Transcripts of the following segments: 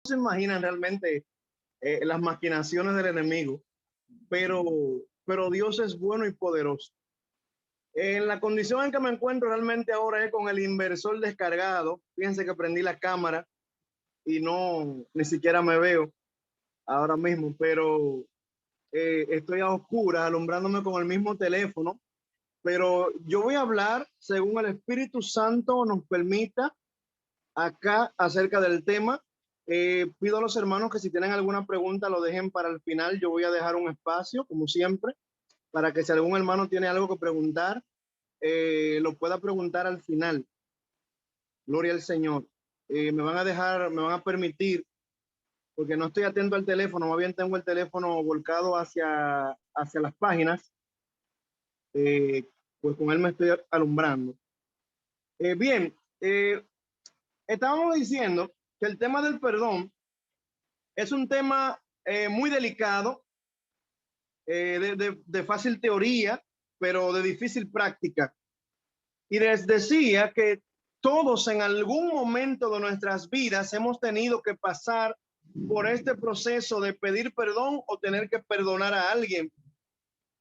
se imaginan realmente las maquinaciones del enemigo, pero, pero Dios es bueno y poderoso. En la condición en que me encuentro realmente ahora es con el inversor descargado. Fíjense que prendí la cámara y no, ni siquiera me veo ahora mismo, pero estoy a oscuras, alumbrándome con el mismo teléfono. Pero yo voy a hablar según el Espíritu Santo nos permita acá acerca del tema. Pido a los hermanos que si tienen alguna pregunta lo dejen para el final. Yo voy a dejar un espacio, como siempre, para que si algún hermano tiene algo que preguntar, lo pueda preguntar al final. Gloria al Señor. Me van a dejar, me van a permitir, porque no estoy atento al teléfono, más bien tengo el teléfono volcado hacia las páginas, eh, pues con él me estoy alumbrando. Bien, estábamos diciendo que el tema del perdón es un tema muy delicado, de fácil teoría, pero de difícil práctica. Y les decía que todos en algún momento de nuestras vidas hemos tenido que pasar por este proceso de pedir perdón o tener que perdonar a alguien,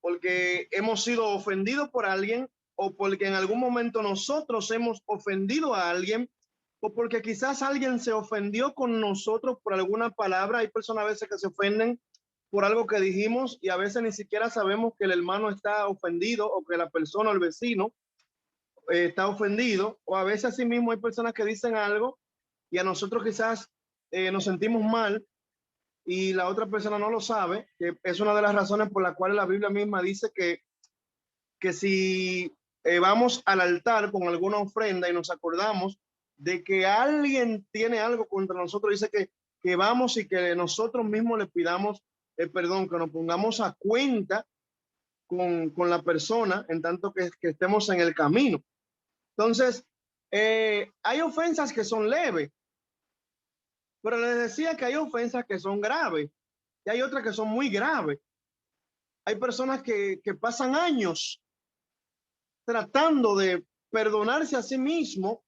porque hemos sido ofendidos por alguien o porque en algún momento nosotros hemos ofendido a alguien o porque quizás alguien se ofendió con nosotros por alguna palabra. Hay personas a veces que se ofenden por algo que dijimos y a veces ni siquiera sabemos que el hermano está ofendido o que la persona o el vecino está ofendido, o a veces así mismo hay personas que dicen algo y a nosotros quizás nos sentimos mal y la otra persona no lo sabe, que es una de las razones por las cuales la Biblia misma dice que si vamos al altar con alguna ofrenda y nos acordamos de que alguien tiene algo contra nosotros, dice que vamos y que nosotros mismos le pidamos perdón, que nos pongamos a cuenta con la persona en tanto que estemos en el camino. Entonces, hay ofensas que son leves, pero les decía que hay ofensas que son graves y hay otras que son muy graves. Hay personas que pasan años tratando de perdonarse a sí mismo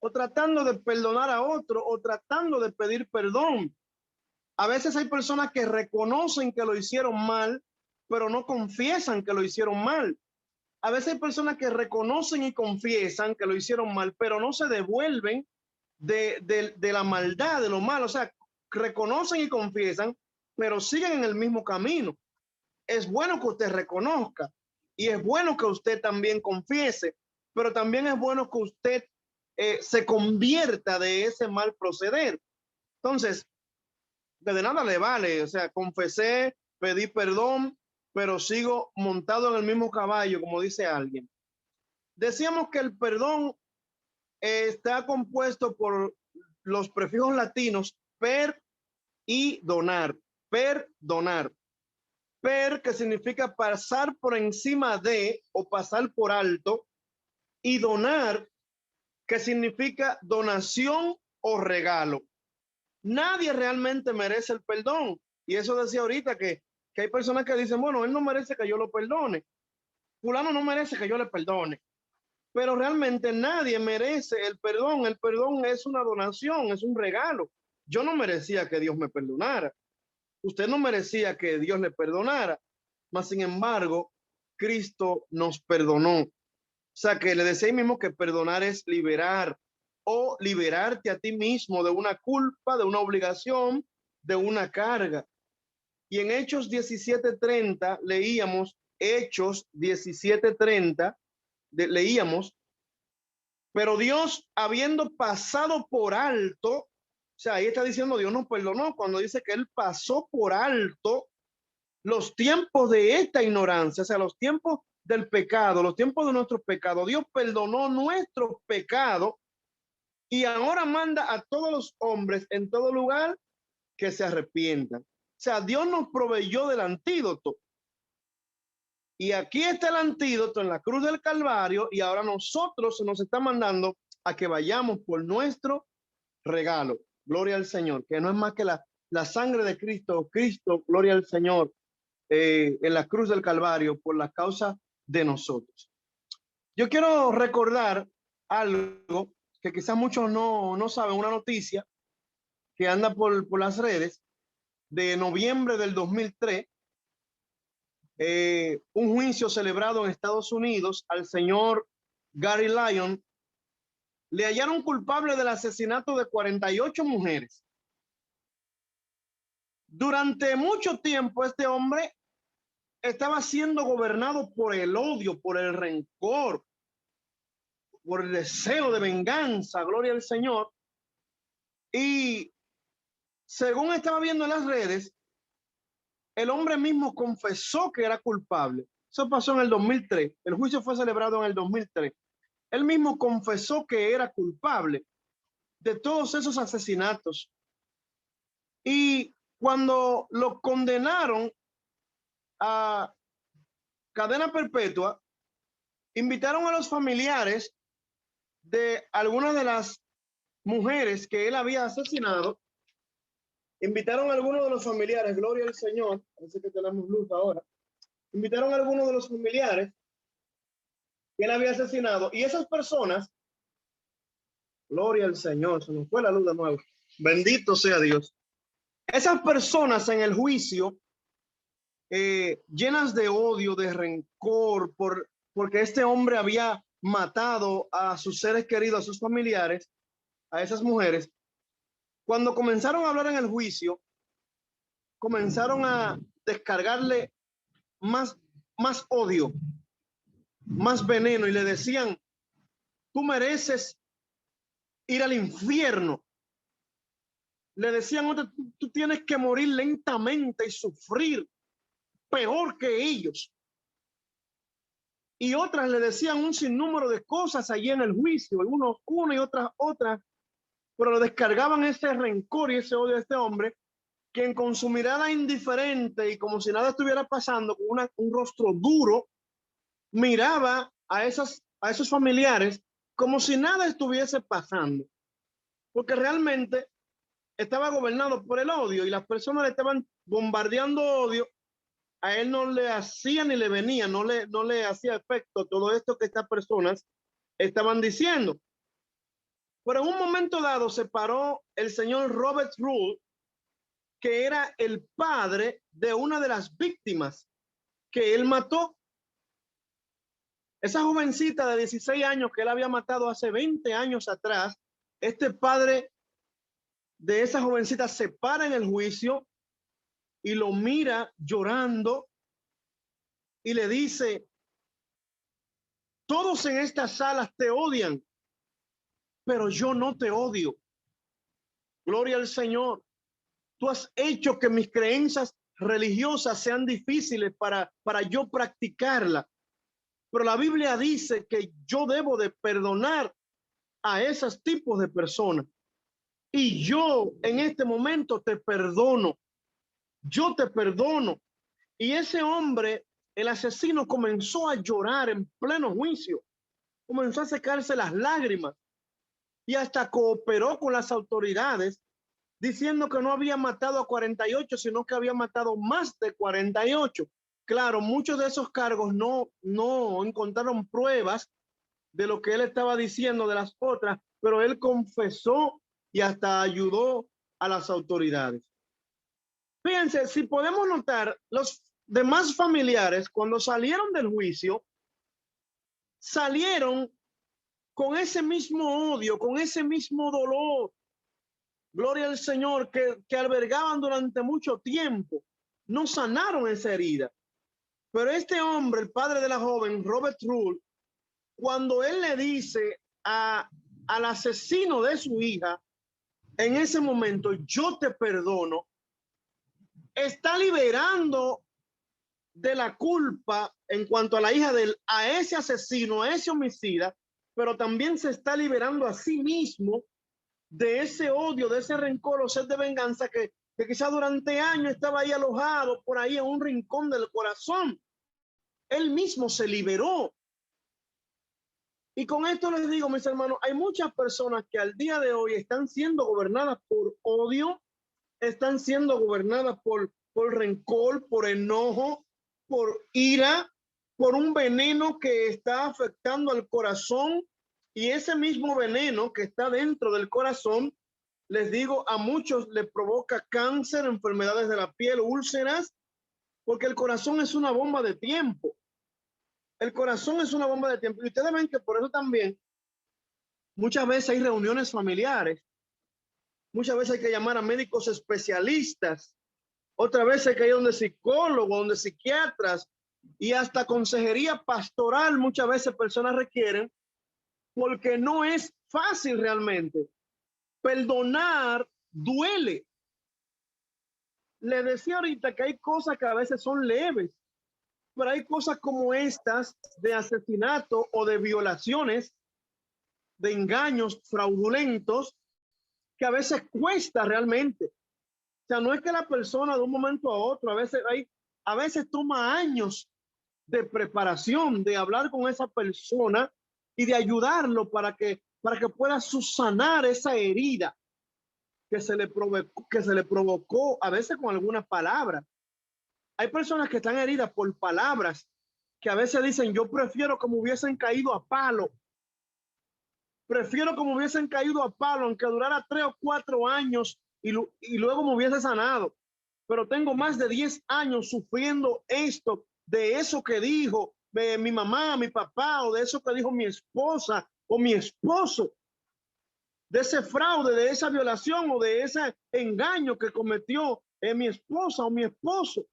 o tratando de perdonar a otro o tratando de pedir perdón. A veces hay personas que reconocen que lo hicieron mal, pero no confiesan que lo hicieron mal. A veces hay personas que reconocen y confiesan que lo hicieron mal, pero no se devuelven de la maldad, de lo malo. O sea, reconocen y confiesan, pero siguen en el mismo camino. Es bueno que usted reconozca y es bueno que usted también confiese, pero también es bueno que usted se convierta de ese mal proceder. Entonces, de nada le vale, o sea, confesé, pedí perdón, pero sigo montado en el mismo caballo, como dice alguien. Decíamos que el perdón está compuesto por los prefijos latinos per y donar. Perdonar. Per, que significa pasar por encima de o pasar por alto, y donar, que significa donación o regalo. Nadie realmente merece el perdón. Y eso decía ahorita que hay personas que dicen, bueno, él no merece que yo lo perdone. Fulano no merece que yo le perdone. Pero realmente nadie merece el perdón. El perdón es una donación, es un regalo. Yo no merecía que Dios me perdonara. Usted no merecía que Dios le perdonara. Mas, sin embargo, Cristo nos perdonó. O sea, que le decía ahí mismo que perdonar es liberar o liberarte a ti mismo de una culpa, de una obligación, de una carga. Y en Hechos 17:30 leíamos, Hechos 17:30, leíamos, pero Dios, habiendo pasado por alto, o sea, ahí está diciendo Dios nos perdonó cuando dice que Él pasó por alto los tiempos de esta ignorancia, o sea, los tiempos del pecado, los tiempos de nuestros pecados. Dios perdonó nuestros pecados y ahora manda a todos los hombres en todo lugar que se arrepientan. O sea, Dios nos proveyó del antídoto. Y aquí está el antídoto en la cruz del Calvario y ahora nosotros nos está mandando a que vayamos por nuestro regalo. Gloria al Señor, que no es más que la sangre de Cristo, Cristo, gloria al Señor, en la cruz del Calvario por la causa de nosotros. Yo quiero recordar algo que quizás muchos no saben, una noticia que anda por las redes de noviembre del 2003, un juicio celebrado en Estados Unidos al señor Gary Lyon. Le hallaron culpable del asesinato de 48 mujeres. Durante mucho tiempo este hombre estaba siendo gobernado por el odio, por el rencor, por el deseo de venganza, gloria al Señor. Y según estaba viendo en las redes, el hombre mismo confesó que era culpable. Eso pasó en el 2003. El juicio fue celebrado en el 2003. Él mismo confesó que era culpable de todos esos asesinatos. Y cuando lo condenaron a cadena perpetua, invitaron a los familiares de algunas de las mujeres que él había asesinado. Invitaron a algunos de los familiares, gloria al Señor, parece que tenemos luz ahora. Invitaron a algunos de los familiares que él había asesinado, y esas personas, gloria al Señor, se nos fue la luz de nuevo, bendito sea Dios. Esas personas en el juicio, llenas de odio, de rencor, porque este hombre había matado a sus seres queridos, a sus familiares, a esas mujeres, cuando comenzaron a hablar en el juicio, comenzaron a descargarle más odio, más veneno, y le decían: tú mereces ir al infierno. Le decían: tú tienes que morir lentamente y sufrir peor que ellos. Y otras le decían un sinnúmero de cosas allí en el juicio, una y otras, pero le descargaban ese rencor y ese odio a este hombre, quien con su mirada indiferente y como si nada estuviera pasando, con un rostro duro, miraba a esos familiares como si nada estuviese pasando, porque realmente estaba gobernado por el odio y las personas le estaban bombardeando odio. A él no le hacía ni le venía, no le hacía efecto todo esto que estas personas estaban diciendo. Pero en un momento dado se paró el señor Robert Rule, que era el padre de una de las víctimas que él mató. Esa jovencita de 16 años que él había matado hace 20 años atrás, este padre de esa jovencita se para en el juicio y lo mira llorando y le dice: todos en estas salas te odian, pero yo no te odio. Gloria al Señor. Tú has hecho que mis creencias religiosas sean difíciles para yo practicarla. Pero la Biblia dice que yo debo de perdonar a esos tipos de personas. Y yo en este momento te perdono. Yo te perdono. Y ese hombre, el asesino, comenzó a llorar en pleno juicio. Comenzó a secarse las lágrimas y hasta cooperó con las autoridades, diciendo que no había matado a 48, sino que había matado más de 48. Claro, muchos de esos cargos no encontraron pruebas de lo que él estaba diciendo de las otras, pero él confesó y hasta ayudó a las autoridades. Fíjense, si podemos notar, los demás familiares, cuando salieron del juicio, salieron con ese mismo odio, con ese mismo dolor. Gloria al Señor, que albergaban durante mucho tiempo. No sanaron esa herida. Pero este hombre, el padre de la joven, Robert Rule, cuando él le dice al asesino de su hija, en ese momento: yo te perdono, está liberando de la culpa en cuanto a la hija de él, a ese asesino, a ese homicida, pero también se está liberando a sí mismo de ese odio, de ese rencor o sed de venganza que quizá durante años estaba ahí alojado por ahí en un rincón del corazón. Él mismo se liberó. Y con esto les digo, mis hermanos, hay muchas personas que al día de hoy están siendo gobernadas por odio, están siendo gobernadas por rencor, por enojo, por ira, por un veneno que está afectando al corazón, y ese mismo veneno que está dentro del corazón les digo, a muchos les provoca cáncer, enfermedades de la piel, úlceras, porque el corazón es una bomba de tiempo. El corazón es una bomba de tiempo. Y ustedes ven que por eso también muchas veces hay reuniones familiares. Muchas veces hay que llamar a médicos especialistas. Otra vez hay que ir donde psicólogos, donde psiquiatras y hasta consejería pastoral. Muchas veces personas requieren porque no es fácil realmente. Perdonar duele. Le decía ahorita que hay cosas que a veces son leves, pero hay cosas como estas de asesinato o de violaciones, de engaños fraudulentos, que a veces cuesta realmente. O sea, no es que la persona de un momento a otro, a veces toma años de preparación, de hablar con esa persona y de ayudarlo para que pueda subsanar esa herida que se le provocó a veces con algunas palabras. Hay personas que están heridas por palabras que a veces dicen, yo prefiero que me hubiesen caído a palo. Prefiero que me hubiesen caído a palo, aunque durara 3 o 4 años y luego me hubiese sanado. Pero tengo más de 10 años sufriendo esto, de eso que dijo mi mamá, mi papá, o de eso que dijo mi esposa o mi esposo, de ese fraude, de esa violación o de ese engaño que cometió mi esposa o mi esposo.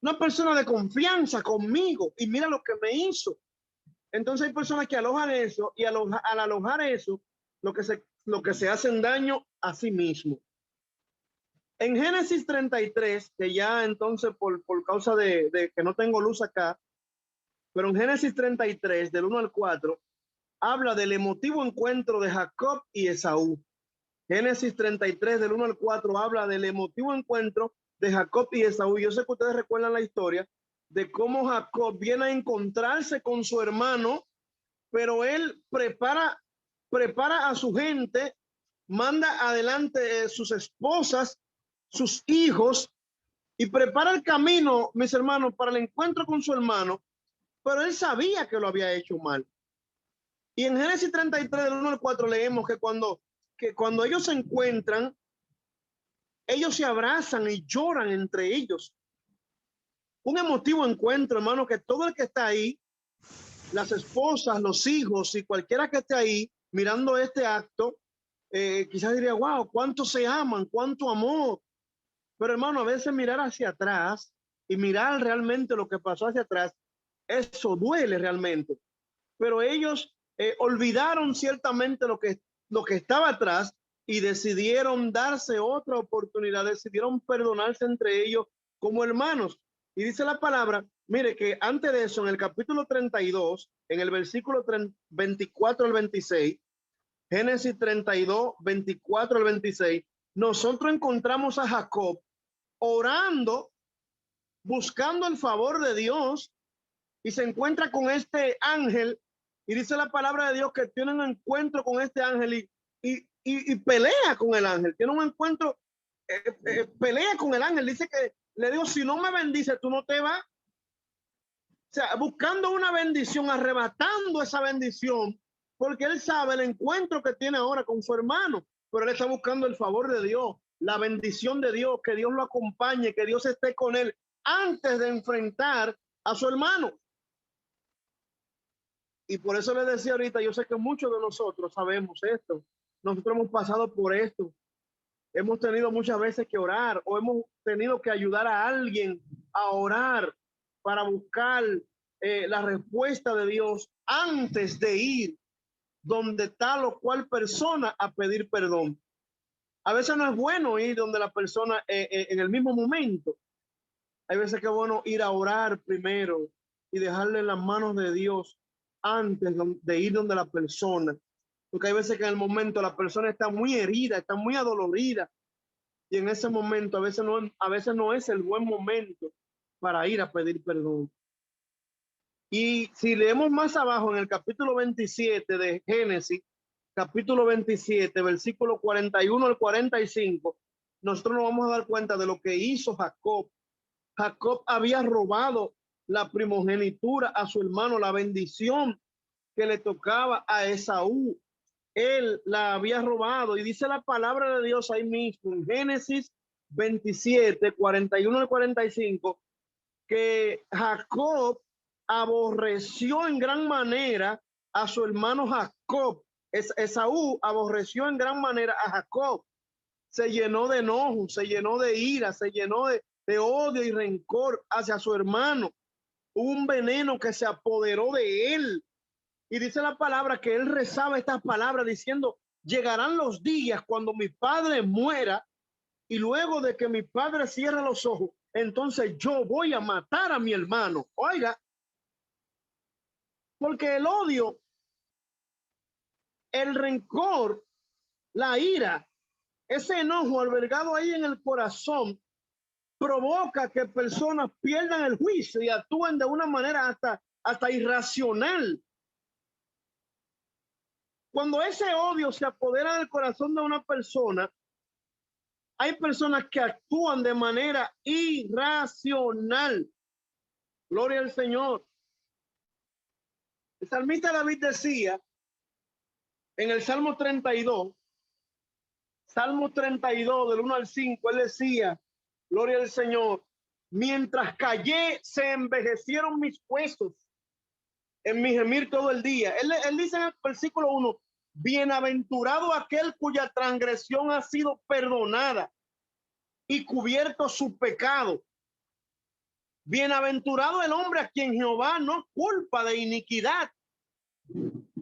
Una persona de confianza conmigo y mira lo que me hizo. Entonces hay personas que alojan eso y al alojar eso, lo que se hacen daño a sí mismo. En Génesis 33, que ya entonces por causa de que no tengo luz acá, pero en Génesis 33, del 1 al 4, habla del emotivo encuentro de Jacob y Esaú. Génesis 33, del 1 al 4, habla del emotivo encuentro de Jacob y Esaú. Yo sé que ustedes recuerdan la historia de cómo Jacob viene a encontrarse con su hermano, pero él prepara a su gente, manda adelante sus esposas, sus hijos, y prepara el camino, mis hermanos, para el encuentro con su hermano, pero él sabía que lo había hecho mal. Y en Génesis 33, del 1 al 4, leemos que cuando ellos se encuentran, ellos se abrazan y lloran entre ellos. Un emotivo encuentro, hermano, que todo el que está ahí, las esposas, los hijos y cualquiera que esté ahí mirando este acto, quizás diría, wow, cuánto se aman, cuánto amor. Pero hermano, a veces mirar hacia atrás y mirar realmente lo que pasó hacia atrás, eso duele realmente. Pero ellos olvidaron ciertamente lo que estaba atrás y decidieron darse otra oportunidad, decidieron perdonarse entre ellos como hermanos. Y dice la palabra, mire que antes de eso, en el capítulo 32, en el versículo 24 al 26, Génesis 32, 24 al 26, nosotros encontramos a Jacob orando, buscando el favor de Dios, y se encuentra con este ángel y dice la palabra de Dios que tiene un encuentro con este ángel y pelea con el ángel, tiene un encuentro, pelea con el ángel, dice que le digo, si no me bendice, tú no te vas. O sea, buscando una bendición, arrebatando esa bendición, porque él sabe el encuentro que tiene ahora con su hermano, pero él está buscando el favor de Dios, la bendición de Dios, que Dios lo acompañe, que Dios esté con él antes de enfrentar a su hermano. Y por eso le decía ahorita, yo sé que muchos de nosotros sabemos esto, nosotros hemos pasado por esto, hemos tenido muchas veces que orar o hemos tenido que ayudar a alguien a orar para buscar la respuesta de Dios antes de ir donde tal o cual persona a pedir perdón. A veces no es bueno ir donde la persona en el mismo momento. Hay veces que es bueno ir a orar primero y dejarle en las manos de Dios antes de ir donde la persona. Porque hay veces que en el momento la persona está muy herida, está muy adolorida. Y en ese momento a veces no es el buen momento para ir a pedir perdón. Y si leemos más abajo en el capítulo 27 de Génesis, capítulo 27, versículo 41 al 45, nosotros nos vamos a dar cuenta de lo que hizo Jacob. Jacob había robado la primogenitura a su hermano, la bendición que le tocaba a Esaú. él la había robado. Y dice la palabra de Dios ahí mismo, en Génesis 27, 41 al 45, que Jacob aborreció en gran manera a su hermano Jacob. Esaú aborreció en gran manera a Jacob. Se llenó de enojo, se llenó de ira, se llenó de odio y rencor hacia su hermano. Hubo un veneno que se apoderó de él. Y dice la palabra que él rezaba estas palabras diciendo: llegarán los días cuando mi padre muera, y luego de que mi padre cierre los ojos, entonces yo voy a matar a mi hermano. Oiga, porque el odio, el rencor, la ira, ese enojo albergado ahí en el corazón provoca que personas pierdan el juicio y actúen de una manera hasta irracional. Cuando ese odio se apodera del corazón de una persona, hay personas que actúan de manera irracional. Gloria al Señor. El salmista David decía en el Salmo 32, del 1 al 5, él decía: gloria al Señor, mientras callé se envejecieron mis huesos en mi gemir todo el día. Él dice en el versículo 1, bienaventurado aquel cuya transgresión ha sido perdonada y cubierto su pecado. Bienaventurado el hombre a quien Jehová no culpa de iniquidad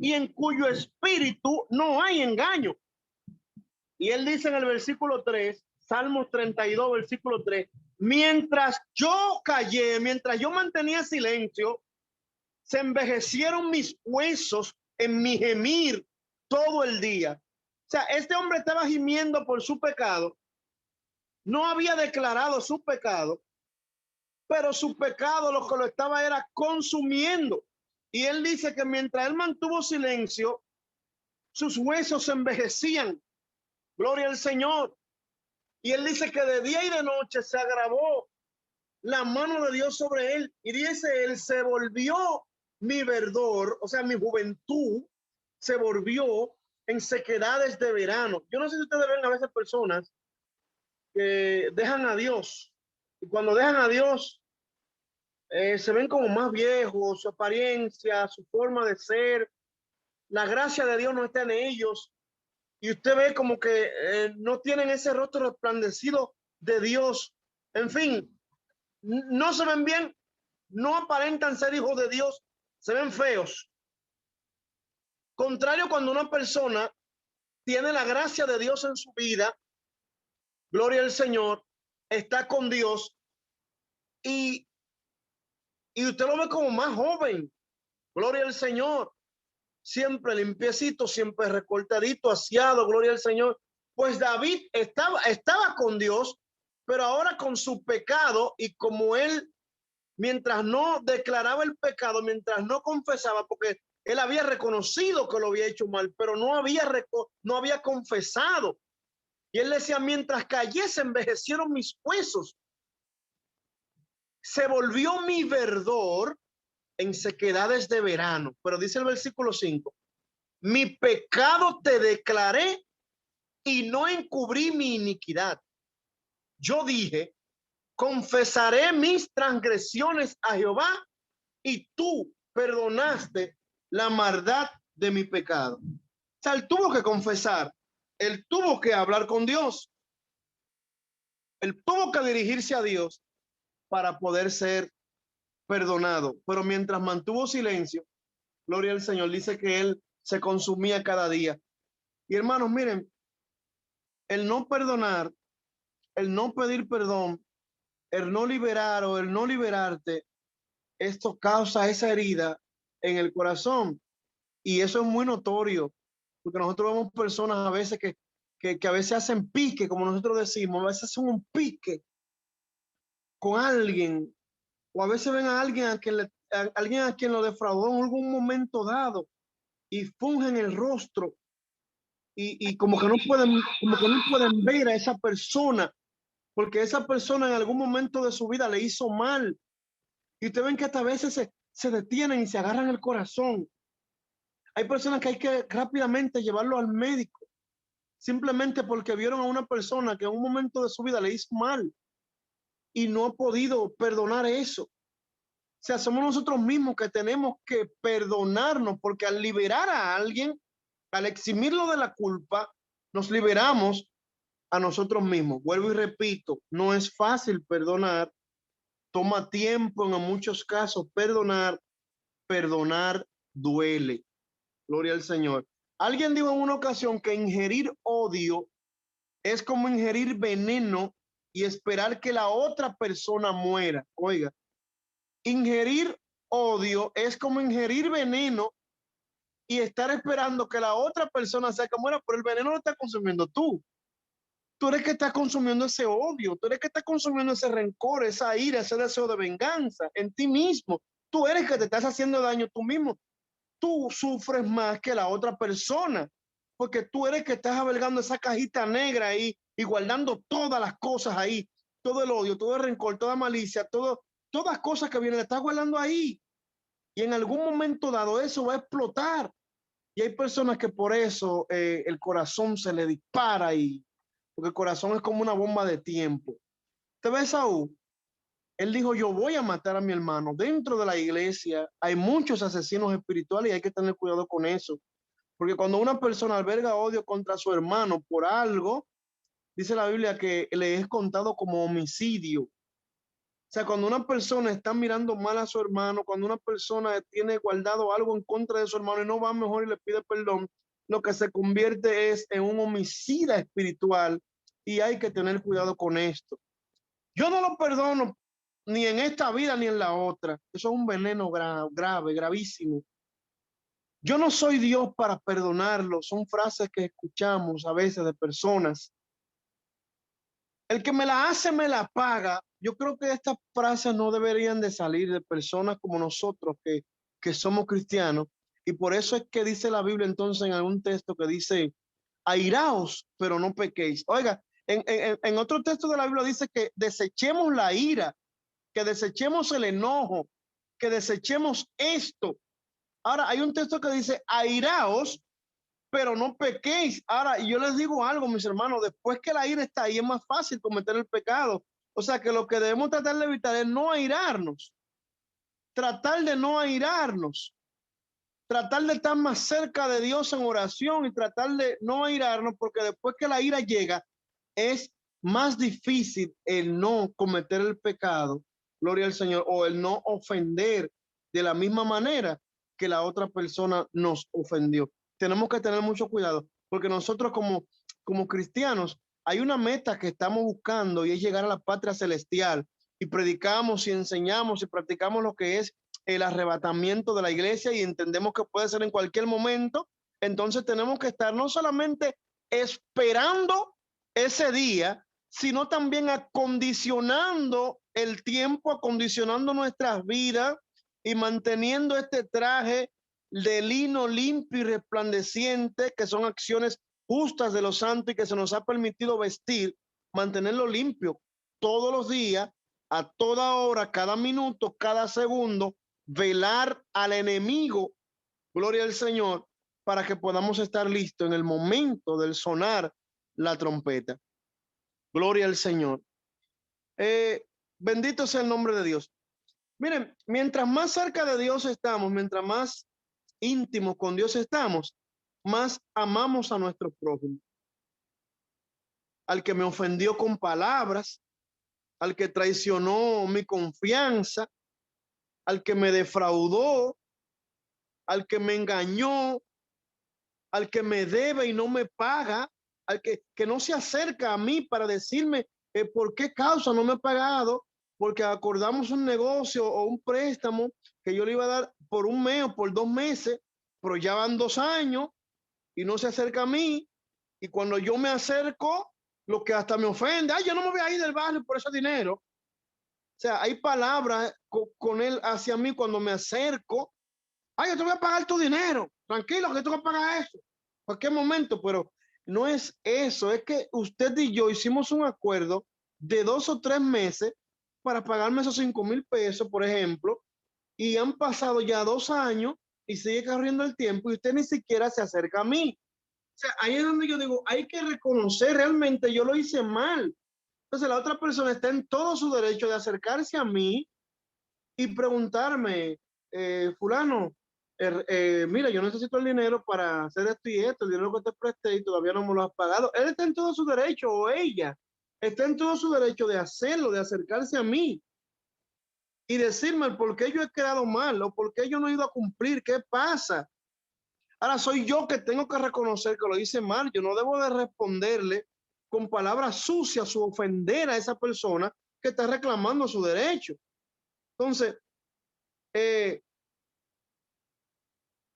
y en cuyo espíritu no hay engaño. Y él dice en el versículo 3, Salmos 32, versículo 3, mientras yo callé, mientras yo mantenía silencio, se envejecieron mis huesos en mi gemir todo el día. O sea, este hombre estaba gimiendo por su pecado, no había declarado su pecado, pero su pecado lo que lo estaba era consumiendo. Y él dice que mientras él mantuvo silencio, sus huesos se envejecían. Gloria al Señor. Y él dice que de día y de noche se agravó la mano de Dios sobre él. Y dice, él se volvió mi verdor, o sea, mi juventud se volvió en sequedades de verano. Yo no sé si ustedes ven a veces personas que dejan a Dios. Y cuando dejan a Dios, se ven como más viejos, su apariencia, su forma de ser. La gracia de Dios no está en ellos. Y usted ve como que no tienen ese rostro resplandecido de Dios. En fin, no se ven bien, no aparentan ser hijos de Dios, se ven feos. Contrario, cuando una persona tiene la gracia de Dios en su vida, gloria al Señor, está con Dios y usted lo ve como más joven, gloria al Señor, siempre limpiecito, siempre recortadito, aseado, gloria al Señor. Pues David estaba con Dios, pero ahora con su pecado, y como él, mientras no declaraba el pecado, mientras no confesaba, porque él había reconocido que lo había hecho mal, pero no había confesado. Y él decía, mientras callé se envejecieron mis huesos, se volvió mi verdor en sequedades de verano. Pero dice el versículo 5, mi pecado te declaré y no encubrí mi iniquidad. Yo dije, confesaré mis transgresiones a Jehová y tú perdonaste la maldad de mi pecado. O sea, él tuvo que confesar, él tuvo que hablar con Dios, él tuvo que dirigirse a Dios para poder ser perdonado. Pero mientras mantuvo silencio, gloria al Señor, dice que él se consumía cada día. Y hermanos, miren, el no perdonar, el no pedir perdón, el no liberar o el no liberarte, esto causa esa herida en el corazón. Y eso es muy notorio, porque nosotros vemos personas a veces que a veces hacen pique, como nosotros decimos, a veces hacen un pique con alguien, o a veces ven a alguien a quien lo defraudó en algún momento dado y fungen el rostro y como que no pueden ver a esa persona, porque esa persona en algún momento de su vida le hizo mal. Y ustedes ven que hasta a veces se detienen y se agarran el corazón. Hay personas que hay que rápidamente llevarlo al médico, simplemente porque vieron a una persona que en un momento de su vida le hizo mal y no ha podido perdonar eso. O sea, somos nosotros mismos que tenemos que perdonarnos, porque al liberar a alguien, al eximirlo de la culpa, nos liberamos a nosotros mismos. Vuelvo y repito, no es fácil perdonar, toma tiempo en muchos casos perdonar, perdonar duele. Gloria al Señor. Alguien dijo en una ocasión que ingerir odio es como ingerir veneno y esperar que la otra persona muera. Oiga, ingerir odio es como ingerir veneno y estar esperando que la otra persona sea que muera, pero el veneno lo estás consumiendo tú. Tú eres que estás consumiendo ese odio, tú eres que estás consumiendo ese rencor, esa ira, ese deseo de venganza en ti mismo. Tú eres que te estás haciendo daño tú mismo. Tú sufres más que la otra persona, porque tú eres que estás albergando esa cajita negra ahí y guardando todas las cosas ahí, todo el odio, todo el rencor, toda malicia, todas cosas que vienen, estás guardando ahí. Y en algún momento dado eso va a explotar. Y hay personas que por eso el corazón se le dispara y porque el corazón es como una bomba de tiempo. ¿Te ves, Saúl? Él dijo, yo voy a matar a mi hermano. Dentro de la iglesia hay muchos asesinos espirituales y hay que tener cuidado con eso. Porque cuando una persona alberga odio contra su hermano por algo, dice la Biblia que le es contado como homicidio. O sea, cuando una persona está mirando mal a su hermano, cuando una persona tiene guardado algo en contra de su hermano y no va mejor y le pide perdón, lo que se convierte es en un homicida espiritual y hay que tener cuidado con esto. Yo no lo perdono ni en esta vida ni en la otra. Eso es un veneno grave, gravísimo. Yo no soy Dios para perdonarlo. Son frases que escuchamos a veces de personas. El que me la hace, me la paga. Yo creo que estas frases no deberían de salir de personas como nosotros que somos cristianos. Y por eso es que dice la Biblia entonces en algún texto que dice, airaos, pero no pequéis. Oiga, en otro texto de la Biblia dice que desechemos la ira, que desechemos el enojo, que desechemos esto. Ahora, hay un texto que dice, airaos, pero no pequéis. Ahora, yo les digo algo, mis hermanos, después que la ira está ahí, es más fácil cometer el pecado. O sea que lo que debemos tratar de evitar es no airarnos, tratar de no airarnos, tratar de estar más cerca de Dios en oración y tratar de no airarnos, porque después que la ira llega, es más difícil el no cometer el pecado, gloria al Señor, o el no ofender de la misma manera que la otra persona nos ofendió. Tenemos que tener mucho cuidado, porque nosotros como cristianos hay una meta que estamos buscando y es llegar a la patria celestial y predicamos y enseñamos y practicamos lo que es el arrebatamiento de la iglesia y entendemos que puede ser en cualquier momento. Entonces tenemos que estar no solamente esperando ese día, sino también acondicionando el tiempo, acondicionando nuestras vidas y manteniendo este traje de lino limpio y resplandeciente, que son acciones justas de los santos y que se nos ha permitido vestir, mantenerlo limpio todos los días, a toda hora, cada minuto, cada segundo, velar al enemigo, gloria al Señor, para que podamos estar listos en el momento del sonar la trompeta. Gloria al Señor. Bendito sea el nombre de Dios. Miren, mientras más cerca de Dios estamos, mientras más íntimos con Dios estamos, más amamos a nuestro prójimo. Al que me ofendió con palabras, al que traicionó mi confianza, al que me defraudó, al que me engañó, al que me debe y no me paga, al que no se acerca a mí para decirme por qué causa no me ha pagado, porque acordamos un negocio o un préstamo que yo le iba a dar por un mes o por 2 meses, pero ya van 2 años y no se acerca a mí. Y cuando yo me acerco, lo que hasta me ofende, ay, yo no me voy a ir del barrio por ese dinero. O sea, hay palabras con él hacia mí cuando me acerco. Ay, yo te voy a pagar tu dinero. Tranquilo, que tú vas a pagar eso. Cualquier momento, pero no es eso. Es que usted y yo hicimos un acuerdo de 2 o 3 meses para pagarme esos 5,000 pesos, por ejemplo, y han pasado ya 2 años y sigue corriendo el tiempo y usted ni siquiera se acerca a mí. O sea, ahí es donde yo digo, hay que reconocer realmente yo lo hice mal. Entonces la otra persona está en todo su derecho de acercarse a mí y preguntarme, fulano, mira, yo necesito el dinero para hacer esto y esto, el dinero que te presté y todavía no me lo has pagado. Él está en todo su derecho, o ella está en todo su derecho de hacerlo, de acercarse a mí y decirme el por qué yo he quedado mal o por qué yo no he ido a cumplir, qué pasa. Ahora soy yo que tengo que reconocer que lo hice mal. Yo no debo de responderle con palabras sucias o ofender a esa persona que está reclamando su derecho. Entonces, eh,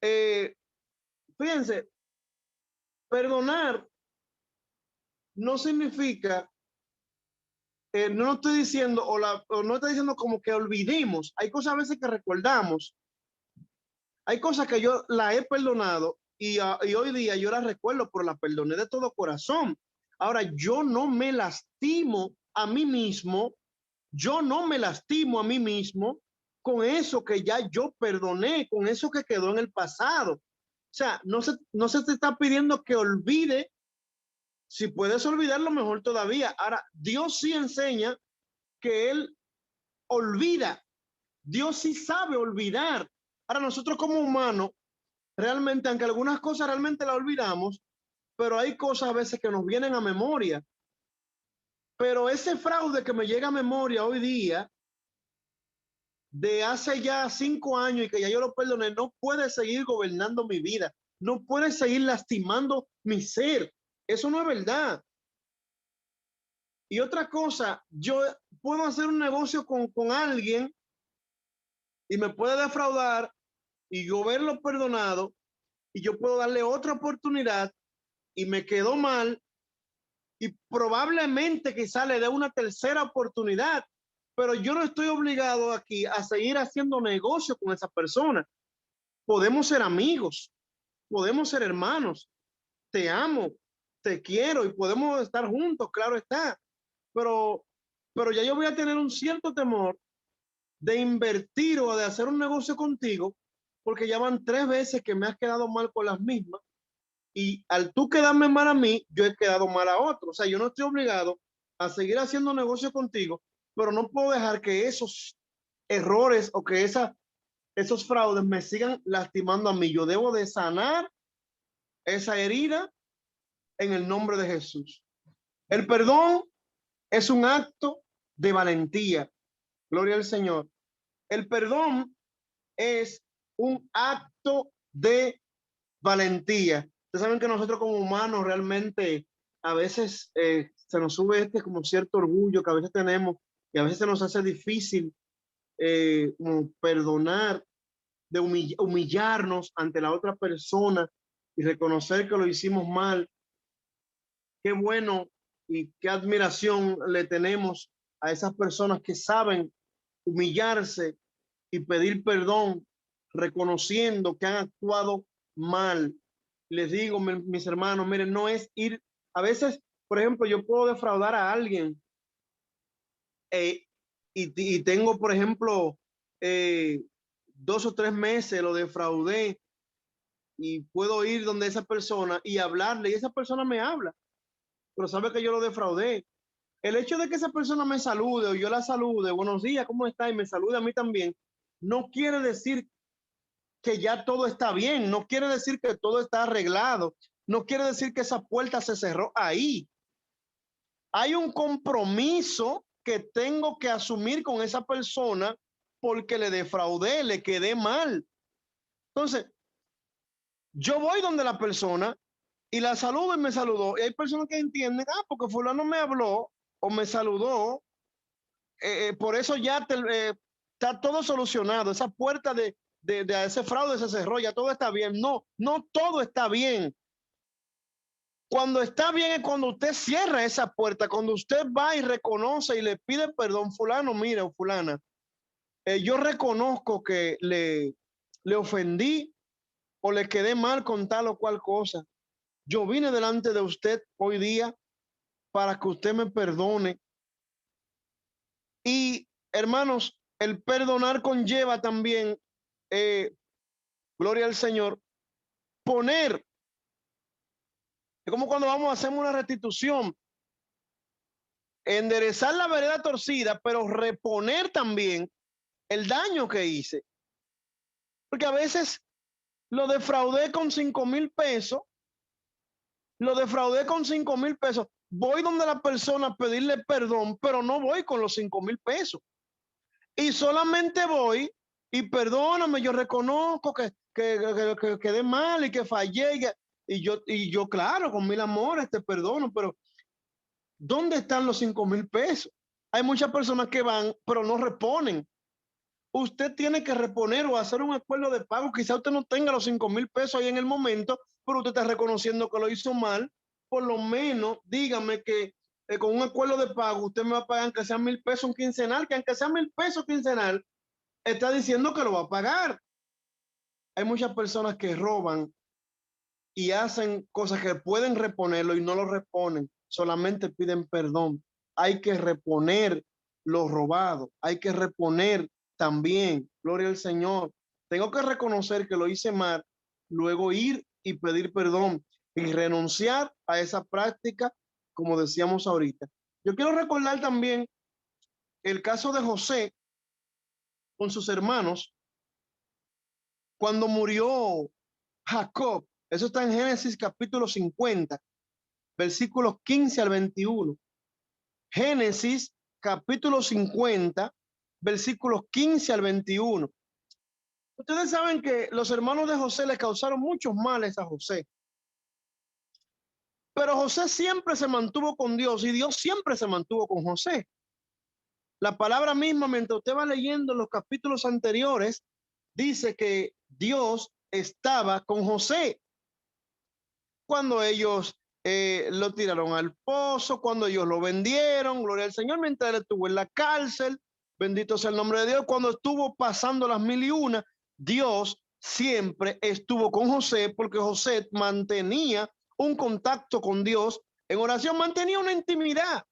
eh, fíjense, perdonar no significa, no estoy diciendo, o no estoy diciendo como que olvidemos. Hay cosas a veces que recordamos. Hay cosas que yo la he perdonado y hoy día yo las recuerdo, pero la perdoné de todo corazón. Ahora, yo no me lastimo a mí mismo, yo no me lastimo a mí mismo con eso que ya yo perdoné, con eso que quedó en el pasado. O sea, no se te está pidiendo que olvide. Si puedes olvidarlo, mejor todavía. Ahora, Dios sí enseña que Él olvida. Dios sí sabe olvidar. Ahora, nosotros como humanos, realmente, aunque algunas cosas realmente las olvidamos, pero hay cosas a veces que nos vienen a memoria. Pero ese fraude que me llega a memoria hoy día, de hace ya 5 años y que ya yo lo perdoné, no puede seguir gobernando mi vida. No puede seguir lastimando mi ser. Eso no es verdad. Y otra cosa, yo puedo hacer un negocio con alguien y me puede defraudar y yo verlo perdonado y yo puedo darle otra oportunidad y me quedó mal y probablemente quizá le dé una tercera oportunidad, pero yo no estoy obligado aquí a seguir haciendo negocio con esa persona. Podemos ser amigos, podemos ser hermanos, te amo, te quiero y podemos estar juntos, claro está, pero, pero ya yo voy a tener un cierto temor de invertir o de hacer un negocio contigo, porque ya van 3 veces que me has quedado mal con las mismas y al tú quedarme mal a mí, yo he quedado mal a otro. O sea, yo no estoy obligado a seguir haciendo negocio contigo, pero no puedo dejar que esos errores o que esos fraudes me sigan lastimando a mí. Yo debo de sanar esa herida en el nombre de Jesús. El perdón es un acto de valentía. Gloria al Señor. El perdón es un acto de valentía. Ustedes saben que nosotros como humanos realmente a veces se nos sube como cierto orgullo que a veces tenemos y a veces se nos hace difícil como perdonar, de humillarnos ante la otra persona y reconocer que lo hicimos mal. Qué bueno y qué admiración le tenemos a esas personas que saben humillarse y pedir perdón, reconociendo que han actuado mal. Les digo, mis hermanos, miren, no es ir, a veces, por ejemplo, yo puedo defraudar a alguien eh, y tengo, por ejemplo, 2 o 3 meses lo defraudé y puedo ir donde esa persona y hablarle y esa persona me habla, pero sabe que yo lo defraudé. El hecho de que esa persona me salude o yo la salude, buenos días, ¿cómo está? Y me salude a mí también, no quiere decir que ya todo está bien, no quiere decir que todo está arreglado, no quiere decir que esa puerta se cerró ahí. Hay un compromiso que tengo que asumir con esa persona porque le defraudé, le quedé mal. Entonces, yo voy donde la persona y la saludo y me saludó. Y hay personas que entienden, porque fulano me habló o me saludó, por eso ya está todo solucionado. Esa puerta de ese fraude se cerró, ya todo está bien. No, no todo está bien. Cuando está bien es cuando usted cierra esa puerta, cuando usted va y reconoce y le pide perdón, fulano, mire, fulana, yo reconozco que le ofendí o le quedé mal con tal o cual cosa. Yo vine delante de usted hoy día para que usted me perdone. Y hermanos, el perdonar conlleva también Gloria al Señor. Poner. Es como cuando vamos a hacer una restitución. Enderezar la vereda torcida, pero reponer también el daño que hice. Porque a veces lo defraudé con 5,000 pesos. Lo defraudé con 5,000 pesos. Voy donde la persona a pedirle perdón, pero no voy con los 5,000 pesos. Y solamente voy y perdóname, yo reconozco que quedé mal y que fallé. Y yo, claro, con 1,000 amores te perdono, pero ¿dónde están los 5,000 pesos? Hay muchas personas que van, pero no reponen. Usted tiene que reponer o hacer un acuerdo de pago. Quizá usted no tenga los 5,000 pesos ahí en el momento, pero usted está reconociendo que lo hizo mal. Por lo menos dígame que con un acuerdo de pago usted me va a pagar aunque sea 1,000 pesos un quincenal, que aunque sea 1,000 pesos quincenal, está diciendo que lo va a pagar. Hay muchas personas que roban y hacen cosas que pueden reponerlo y no lo reponen, solamente piden perdón. Hay que reponer lo robado, hay que reponer también, gloria al Señor. Tengo que reconocer que lo hice mal, luego ir y pedir perdón y renunciar a esa práctica, como decíamos ahorita. Yo quiero recordar también el caso de José con sus hermanos cuando murió Jacob. Eso está en Génesis capítulo 50, versículos 15 al 21. Génesis capítulo 50, versículos 15 al 21. Ustedes saben que los hermanos de José le causaron muchos males a José. Pero José siempre se mantuvo con Dios y Dios siempre se mantuvo con José. La palabra misma, mientras usted va leyendo los capítulos anteriores, dice que Dios estaba con José cuando ellos lo tiraron al pozo, cuando ellos lo vendieron, gloria al Señor, mientras él estuvo en la cárcel, bendito sea el nombre de Dios, cuando estuvo pasando las 1,001, Dios siempre estuvo con José porque José mantenía un contacto con Dios en oración, mantenía una intimidad.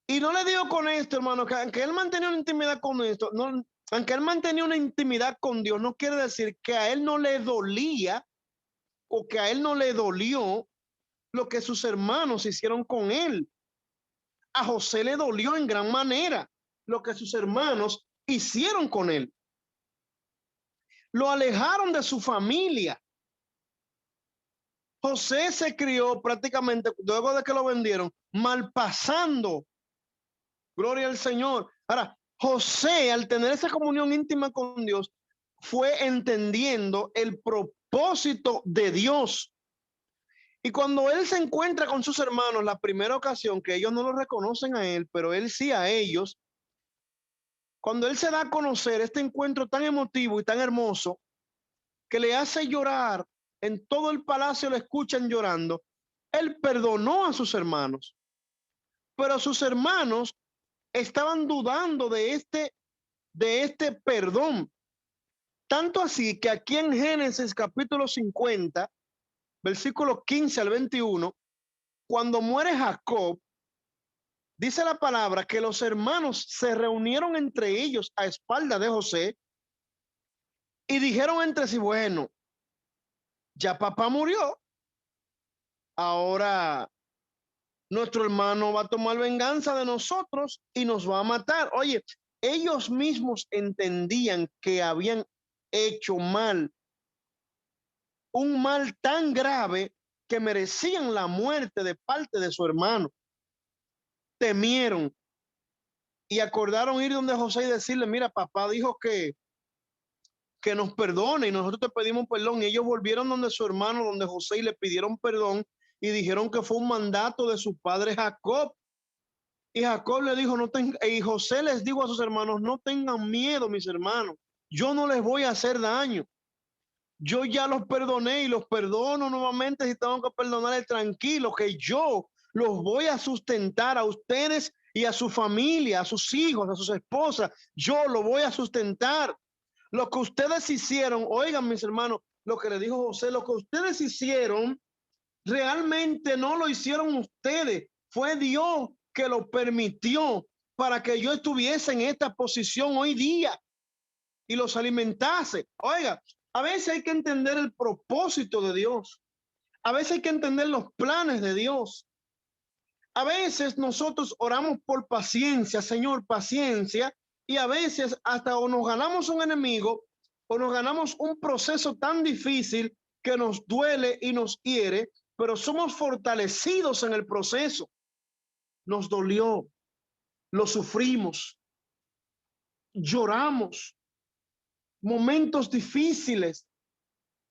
Y no le digo con esto, hermano, que aunque él mantenía una intimidad con esto, no, aunque él mantenía una intimidad con Dios, no quiere decir que a él no le dolía o que a él no le dolió lo que sus hermanos hicieron con él. A José le dolió en gran manera lo que sus hermanos hicieron con él. Lo alejaron de su familia. José se crió prácticamente, luego de que lo vendieron, malpasando. Gloria al Señor. Ahora, José, al tener esa comunión íntima con Dios, fue entendiendo el propósito de Dios. Y cuando él se encuentra con sus hermanos, la primera ocasión que ellos no lo reconocen a él, pero él sí a ellos, cuando él se da a conocer este encuentro tan emotivo y tan hermoso, que le hace llorar, en todo el palacio le escuchan llorando, él perdonó a sus hermanos, pero sus hermanos estaban dudando de este perdón. Tanto así que aquí en Génesis capítulo 50, versículos 15 al 21, cuando muere Jacob, dice la palabra que los hermanos se reunieron entre ellos a espaldas de José y dijeron entre sí, bueno, ya papá murió, ahora nuestro hermano va a tomar venganza de nosotros y nos va a matar. Oye, ellos mismos entendían que habían hecho mal, un mal tan grave que merecían la muerte de parte de su hermano. Temieron y acordaron ir donde José y decirle, mira, papá dijo que nos perdone y nosotros te pedimos perdón. Y ellos volvieron donde su hermano, donde José, y le pidieron perdón y dijeron que fue un mandato de su padre Jacob. Y Jacob le dijo, y José les dijo a sus hermanos, no tengan miedo, mis hermanos, yo no les voy a hacer daño. Yo ya los perdoné y los perdono nuevamente si tengo que perdonarles, tranquilo, que yo los voy a sustentar a ustedes y a su familia, a sus hijos, a sus esposas. Yo lo voy a sustentar. Lo que ustedes hicieron, oigan mis hermanos, lo que le dijo José, lo que ustedes hicieron, realmente no lo hicieron ustedes. Fue Dios que lo permitió para que yo estuviese en esta posición hoy día. y los alimentase. Oiga, a veces hay que entender el propósito de Dios. A veces hay que entender los planes de Dios. A veces nosotros oramos por paciencia, Señor, paciencia, y a veces hasta o nos ganamos un enemigo o nos ganamos un proceso tan difícil que nos duele y nos hiere, pero somos fortalecidos en el proceso. Nos dolió, lo sufrimos, lloramos, momentos difíciles,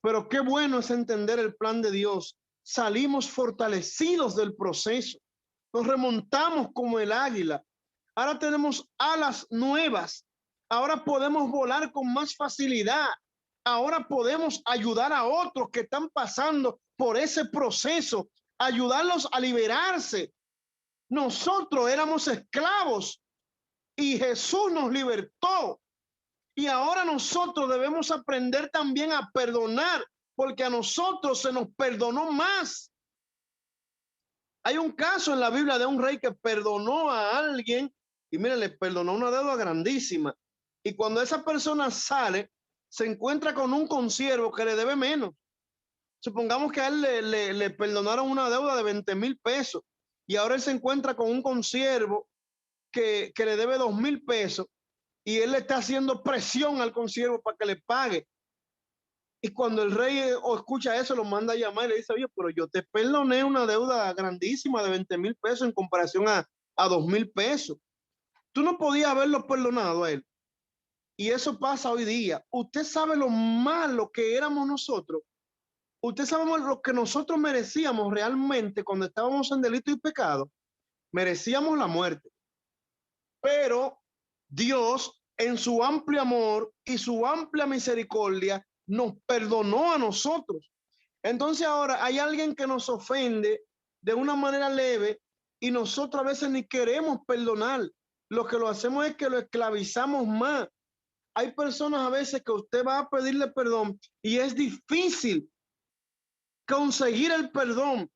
pero qué bueno es entender el plan de Dios. Salimos fortalecidos del proceso, nos remontamos como el águila. Ahora tenemos alas nuevas, ahora podemos volar con más facilidad, ahora podemos ayudar a otros que están pasando por ese proceso, ayudarlos a liberarse. Nosotros éramos esclavos y Jesús nos libertó. Y ahora nosotros debemos aprender también a perdonar, porque a nosotros se nos perdonó más. Hay un caso en la Biblia de un rey que perdonó a alguien y mire, le perdonó una deuda grandísima. Y cuando esa persona sale, se encuentra con un consiervo que le debe menos. Supongamos que a él le perdonaron una deuda de 20,000 pesos y ahora él se encuentra con un consiervo que le debe 2,000 pesos y él le está haciendo presión al consiervo para que le pague. Y cuando el rey escucha eso, lo manda a llamar y le dice, oye, pero yo te perdoné una deuda grandísima de 20,000 pesos en comparación a 2,000 pesos. Tú no podías haberlo perdonado a él. Y eso pasa hoy día. Usted sabe lo malo que éramos nosotros. Usted sabe lo que nosotros merecíamos realmente cuando estábamos en delito y pecado. Merecíamos la muerte. Pero Dios, en su amplio amor y su amplia misericordia, nos perdonó a nosotros. Entonces ahora hay alguien que nos ofende de una manera leve y nosotros a veces ni queremos perdonar. Lo que lo hacemos es que lo esclavizamos más. Hay personas a veces que usted va a pedirle perdón y es difícil conseguir el perdón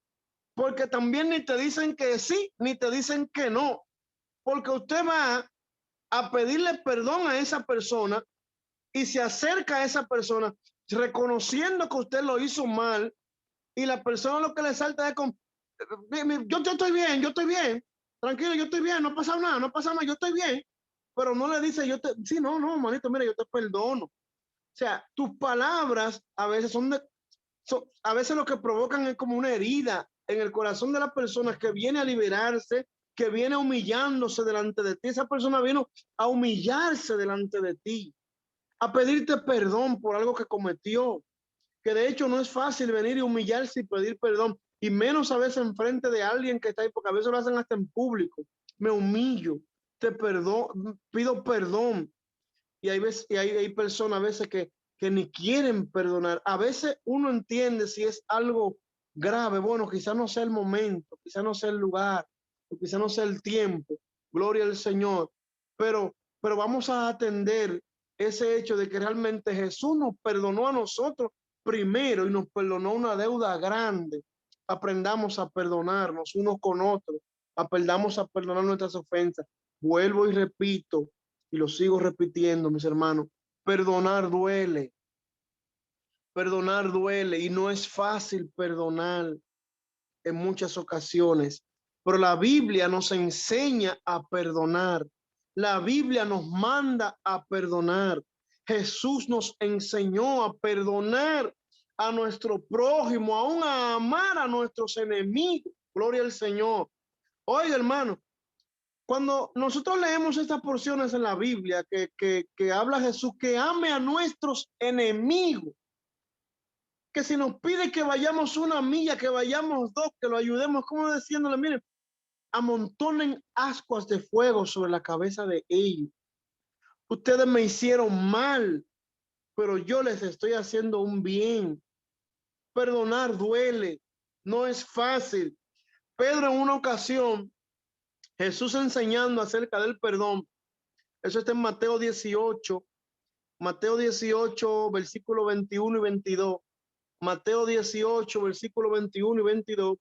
porque también ni te dicen que sí, ni te dicen que no, porque usted va a pedirle perdón a esa persona y se acerca a esa persona reconociendo que usted lo hizo mal y la persona lo que le salta es con, yo estoy bien, tranquilo, yo estoy bien, no pasa nada, no pasa nada, yo estoy bien, pero no le dice, sí, no, manito, mira, yo te perdono. O sea, tus palabras a veces a veces lo que provocan es como una herida en el corazón de la persona que viene a liberarse, que viene humillándose delante de ti. Esa persona vino a humillarse delante de ti, a pedirte perdón por algo que cometió, que de hecho no es fácil venir y humillarse y pedir perdón, y menos a veces enfrente de alguien que está ahí, porque a veces lo hacen hasta en público. Me humillo, te perdono, pido perdón. Y hay personas a veces que ni quieren perdonar. A veces uno entiende si es algo grave, bueno, quizás no sea el momento, quizás no sea el lugar, o quizás no sea el tiempo, gloria al Señor, pero vamos a atender ese hecho de que realmente Jesús nos perdonó a nosotros primero y nos perdonó una deuda grande. Aprendamos a perdonarnos unos con otros, aprendamos a perdonar nuestras ofensas. Vuelvo y repito, y lo sigo repitiendo, mis hermanos, perdonar duele y no es fácil perdonar en muchas ocasiones, pero la Biblia nos enseña a perdonar, la Biblia nos manda a perdonar, Jesús nos enseñó a perdonar a nuestro prójimo, aún a amar a nuestros enemigos, gloria al Señor. Oiga, hermano, cuando nosotros leemos estas porciones en la Biblia que habla Jesús, que ame a nuestros enemigos, que si nos pide que vayamos una milla, que vayamos dos, que lo ayudemos, como diciéndole, miren, amontonen ascuas de fuego sobre la cabeza de ellos. Ustedes me hicieron mal, pero yo les estoy haciendo un bien. Perdonar duele, no es fácil. Pedro en una ocasión, Jesús enseñando acerca del perdón, eso está en Mateo 18, versículo 21 y 22. Mateo 18, versículo 21 y 22.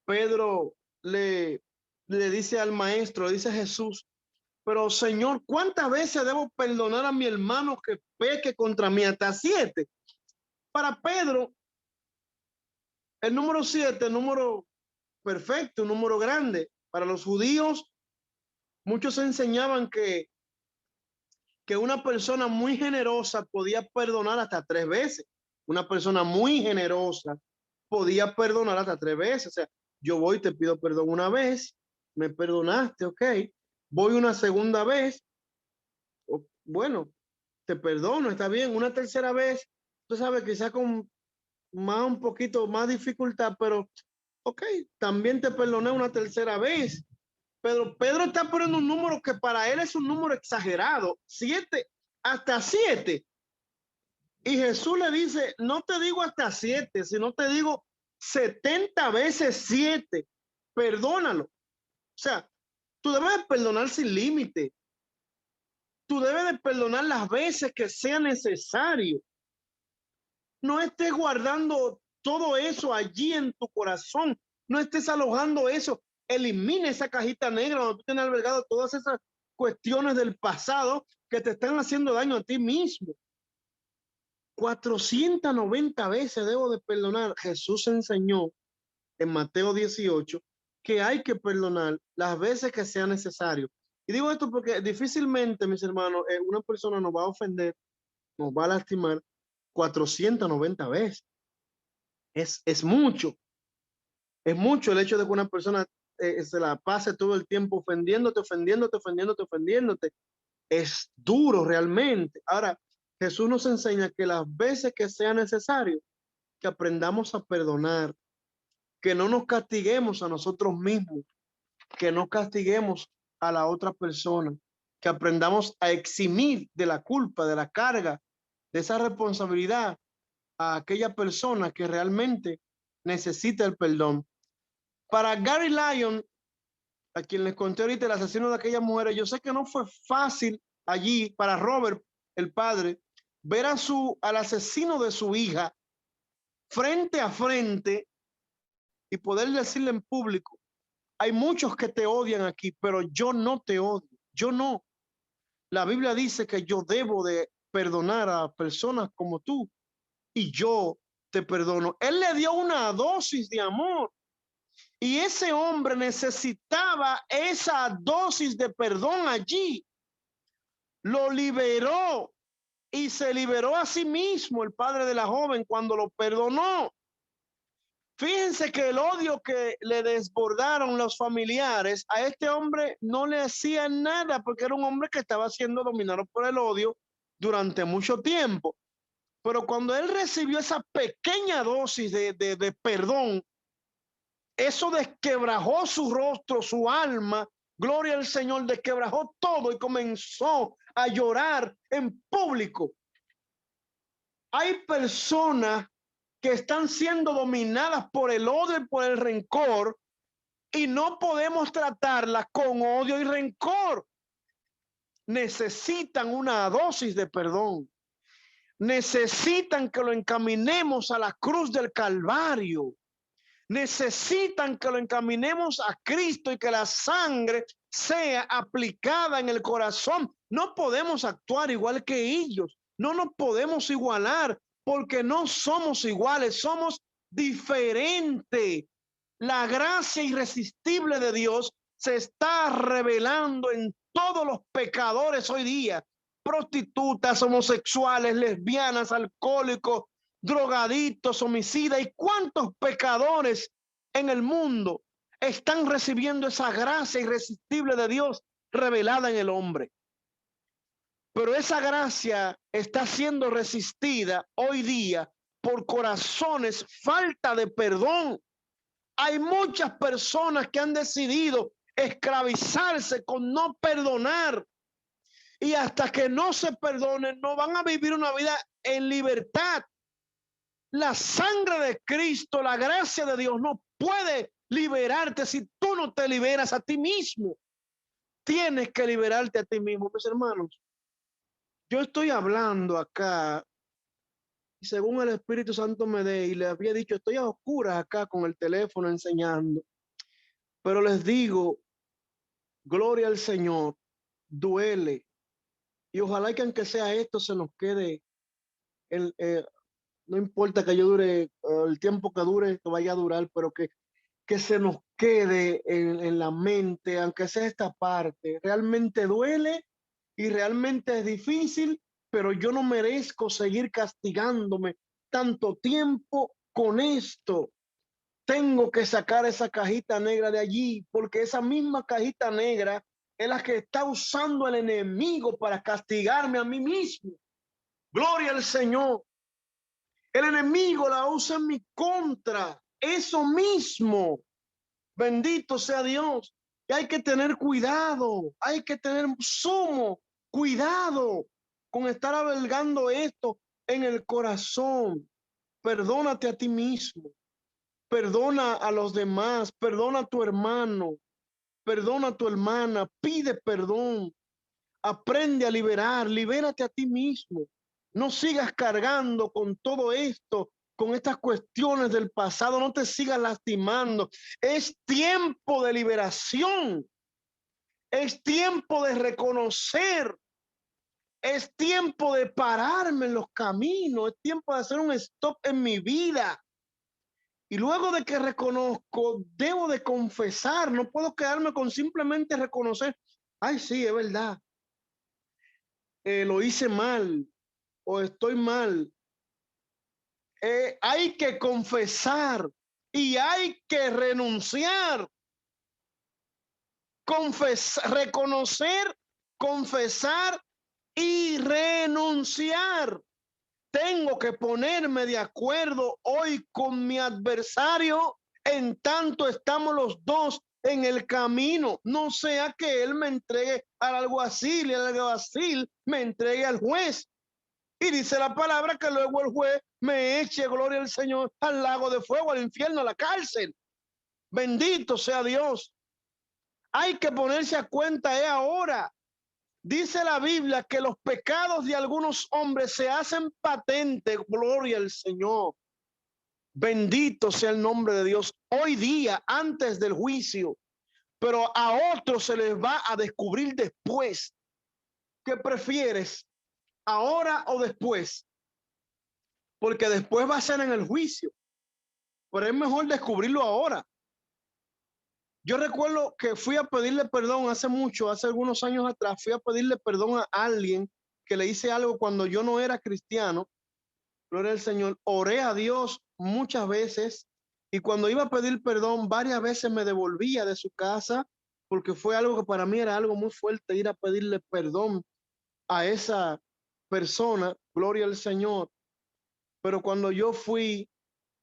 Pedro le dice al maestro, le dice a Jesús, pero Señor, ¿cuántas veces debo perdonar a mi hermano que peque contra mí? Hasta 7. Para Pedro, el número 7, el número perfecto, un número grande. Para los judíos, muchos enseñaban que una persona muy generosa podía perdonar hasta 3 veces. Una persona muy generosa podía perdonar hasta 3 veces. O sea, yo voy, te pido perdón una vez, me perdonaste, ok. Voy una segunda vez, bueno, te perdono, está bien. Una tercera vez, tú sabes, quizás con más, un poquito más dificultad, pero ok, también te perdoné una tercera vez. Pedro está poniendo un número que para él es un número exagerado, 7, hasta 7. Y Jesús le dice, no te digo hasta 7, sino te digo 70 veces 7. Perdónalo. O sea, tú debes perdonar sin límite. Tú debes de perdonar las veces que sea necesario. No estés guardando todo eso allí en tu corazón. No estés alojando eso. Elimina esa cajita negra donde tú tienes albergado todas esas cuestiones del pasado que te están haciendo daño a ti mismo. 490 veces debo de perdonar. Jesús enseñó en Mateo 18 que hay que perdonar las veces que sea necesario. Y digo esto porque difícilmente, mis hermanos, una persona nos va a ofender, nos va a lastimar 490 veces. Es mucho. Es mucho el hecho de que una persona se la pase todo el tiempo ofendiéndote, ofendiéndote, ofendiéndote, ofendiéndote. Es duro realmente. Ahora, Jesús nos enseña que las veces que sea necesario, que aprendamos a perdonar, que no nos castiguemos a nosotros mismos, que no castiguemos a la otra persona, que aprendamos a eximir de la culpa, de la carga, de esa responsabilidad a aquella persona que realmente necesita el perdón. Para Gary Lyon, a quien les conté ahorita el asesino de aquellas mujeres, yo sé que no fue fácil allí para Robert, el padre, ver al asesino de su hija frente a frente y poder decirle en público, hay muchos que te odian aquí, pero yo no te odio, yo no. La Biblia dice que yo debo de perdonar a personas como tú y yo te perdono. Él le dio una dosis de amor. Y ese hombre necesitaba esa dosis de perdón allí. Lo liberó y se liberó a sí mismo el padre de la joven cuando lo perdonó. Fíjense que el odio que le desbordaron los familiares a este hombre no le hacía nada porque era un hombre que estaba siendo dominado por el odio durante mucho tiempo. Pero cuando él recibió esa pequeña dosis de perdón, eso desquebrajó su rostro, su alma, gloria al Señor, desquebrajó todo y comenzó a llorar en público. Hay personas que están siendo dominadas por el odio y por el rencor y no podemos tratarlas con odio y rencor. Necesitan una dosis de perdón. Necesitan que lo encaminemos a la cruz del Calvario. Necesitan que lo encaminemos a Cristo y que la sangre sea aplicada en el corazón. No podemos actuar igual que ellos. No nos podemos igualar porque no somos iguales, somos diferentes. La gracia irresistible de Dios se está revelando en todos los pecadores hoy día. Prostitutas, homosexuales, lesbianas, alcohólicos, drogadictos, homicidas y cuántos pecadores en el mundo están recibiendo esa gracia irresistible de Dios revelada en el hombre. Pero esa gracia está siendo resistida hoy día por corazones falta de perdón. Hay muchas personas que han decidido esclavizarse con no perdonar y hasta que no se perdonen no van a vivir una vida en libertad. La sangre de Cristo, la gracia de Dios no puede liberarte si tú no te liberas a ti mismo. Tienes que liberarte a ti mismo, mis hermanos. Yo estoy hablando acá y según el Espíritu Santo me dé y le había dicho, estoy a oscuras acá con el teléfono enseñando, pero les digo, gloria al Señor, duele. Y ojalá que aunque sea esto se nos quede, el, no importa que yo dure el tiempo que dure, que vaya a durar, pero que se nos quede en la mente, aunque sea esta parte. Realmente duele y realmente es difícil, pero yo no merezco seguir castigándome tanto tiempo con esto. Tengo que sacar esa cajita negra de allí, porque esa misma cajita negra es la que está usando el enemigo para castigarme a mí mismo. Gloria al Señor. El enemigo la usa en mi contra. Eso mismo. Bendito sea Dios. Y hay que tener cuidado. Hay que tener sumo cuidado con estar albergando esto en el corazón. Perdónate a ti mismo. Perdona a los demás. Perdona a tu hermano. Perdona a tu hermana. Pide perdón. Aprende a liberar. Libérate a ti mismo. No sigas cargando con todo esto, con estas cuestiones del pasado. No te sigas lastimando. Es tiempo de liberación. Es tiempo de reconocer. Es tiempo de pararme en los caminos. Es tiempo de hacer un stop en mi vida. Y luego de que reconozco, debo de confesar. No puedo quedarme con simplemente reconocer. Ay, sí, es verdad. Lo hice mal o estoy mal. Hay que confesar y hay que renunciar. Reconocer, confesar y renunciar. Tengo que ponerme de acuerdo hoy con mi adversario, en tanto estamos los dos en el camino. No sea que él me entregue al alguacil y el alguacil me entregue al juez. Y dice la palabra que luego el juez me eche, gloria al Señor, al lago de fuego, al infierno, a la cárcel. Bendito sea Dios. Hay que ponerse a cuenta ahora. Dice la Biblia que los pecados de algunos hombres se hacen patentes, gloria al Señor. Bendito sea el nombre de Dios. Hoy día, antes del juicio, pero a otros se les va a descubrir después. ¿Qué prefieres? ¿Ahora o después? Porque después va a ser en el juicio. Pero es mejor descubrirlo ahora. Yo recuerdo que fui a pedirle perdón hace mucho, hace algunos años atrás, fui a pedirle perdón a alguien que le hice algo cuando yo no era cristiano. Gloria al Señor. Oré a Dios muchas veces y cuando iba a pedir perdón, varias veces me devolvía de su casa porque fue algo que para mí era algo muy fuerte, ir a pedirle perdón a esa persona. Gloria al Señor. Pero cuando yo fui,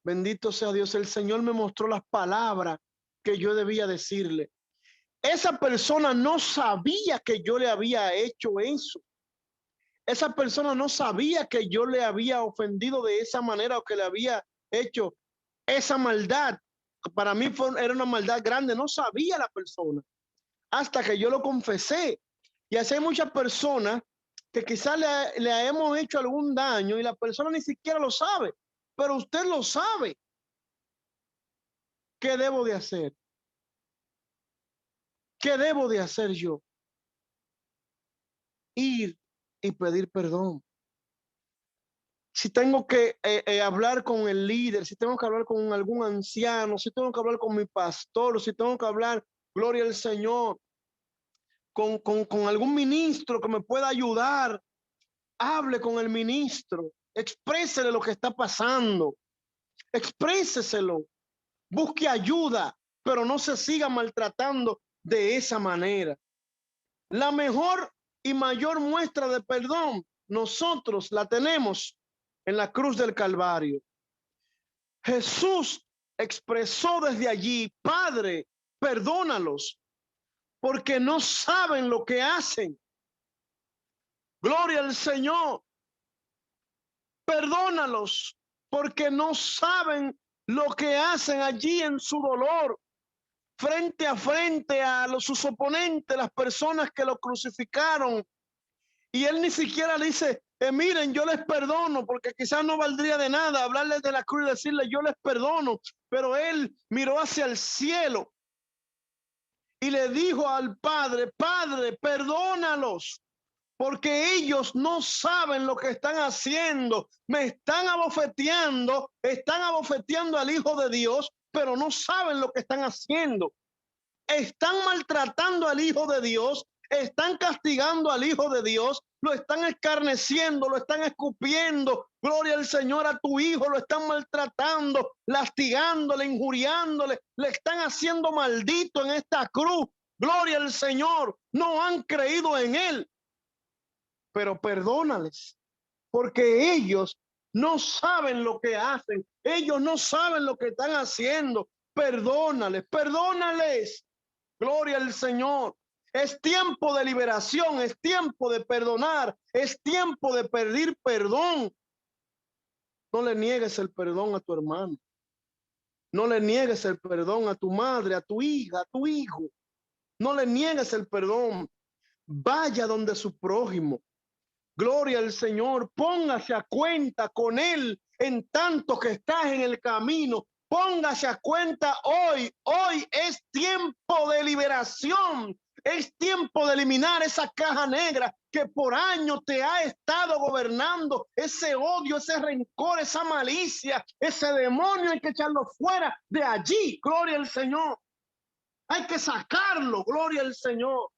bendito sea Dios, el Señor me mostró las palabras que yo debía decirle. Esa persona no sabía que yo le había hecho eso. Esa persona no sabía que yo le había ofendido de esa manera o que le había hecho esa maldad. Para mí era una maldad grande. No sabía la persona hasta que yo lo confesé. Y así hay muchas personas que quizás le hemos hecho algún daño y la persona ni siquiera lo sabe, pero usted lo sabe. ¿Qué debo de hacer? ¿Qué debo de hacer yo? Ir y pedir perdón. Si tengo que hablar con el líder, si tengo que hablar con algún anciano, si tengo que hablar con mi pastor, si tengo que hablar, gloria al Señor, con algún ministro que me pueda ayudar, hable con el ministro, exprésele lo que está pasando, expréseselo, busque ayuda, pero no se siga maltratando de esa manera. La mejor y mayor muestra de perdón, nosotros la tenemos en la cruz del Calvario. Jesús expresó desde allí: Padre, perdónalos, porque no saben lo que hacen. Gloria al Señor. Perdónalos, porque no saben lo que hacen allí en su dolor, frente a sus oponentes, las personas que lo crucificaron. Y él ni siquiera dice, miren, yo les perdono, porque quizás no valdría de nada hablarles de la cruz y decirles, yo les perdono. Pero él miró hacia el cielo y le dijo al padre: Padre, perdónalos, porque ellos no saben lo que están haciendo. Me están abofeteando al Hijo de Dios, pero no saben lo que están haciendo. Están maltratando al Hijo de Dios, están castigando al Hijo de Dios, lo están escarneciendo, lo están escupiendo. Gloria al Señor, a tu hijo lo están maltratando, lastigándole, injuriándole, le están haciendo maldito en esta cruz. Gloria al Señor, no han creído en él, pero perdónales, porque ellos no saben lo que hacen, ellos no saben lo que están haciendo. Perdónales, perdónales. Gloria al Señor. Es tiempo de liberación, es tiempo de perdonar, es tiempo de pedir perdón. No le niegues el perdón a tu hermano. No le niegues el perdón a tu madre, a tu hija, a tu hijo. No le niegues el perdón. Vaya donde su prójimo. Gloria al Señor. Póngase a cuenta con él en tanto que estás en el camino. Póngase a cuenta hoy. Hoy es tiempo de liberación. Es tiempo de eliminar esa caja negra que por años te ha estado gobernando. Ese odio, ese rencor, esa malicia, ese demonio, hay que echarlo fuera de allí. Gloria al Señor. Hay que sacarlo. Gloria al Señor.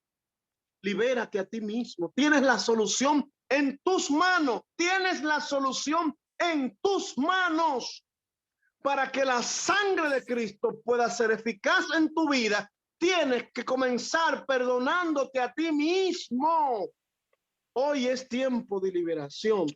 Libérate a ti mismo. Tienes la solución en tus manos. Tienes la solución en tus manos. Para que la sangre de Cristo pueda ser eficaz en tu vida, tienes que comenzar perdonándote a ti mismo. Hoy es tiempo de liberación.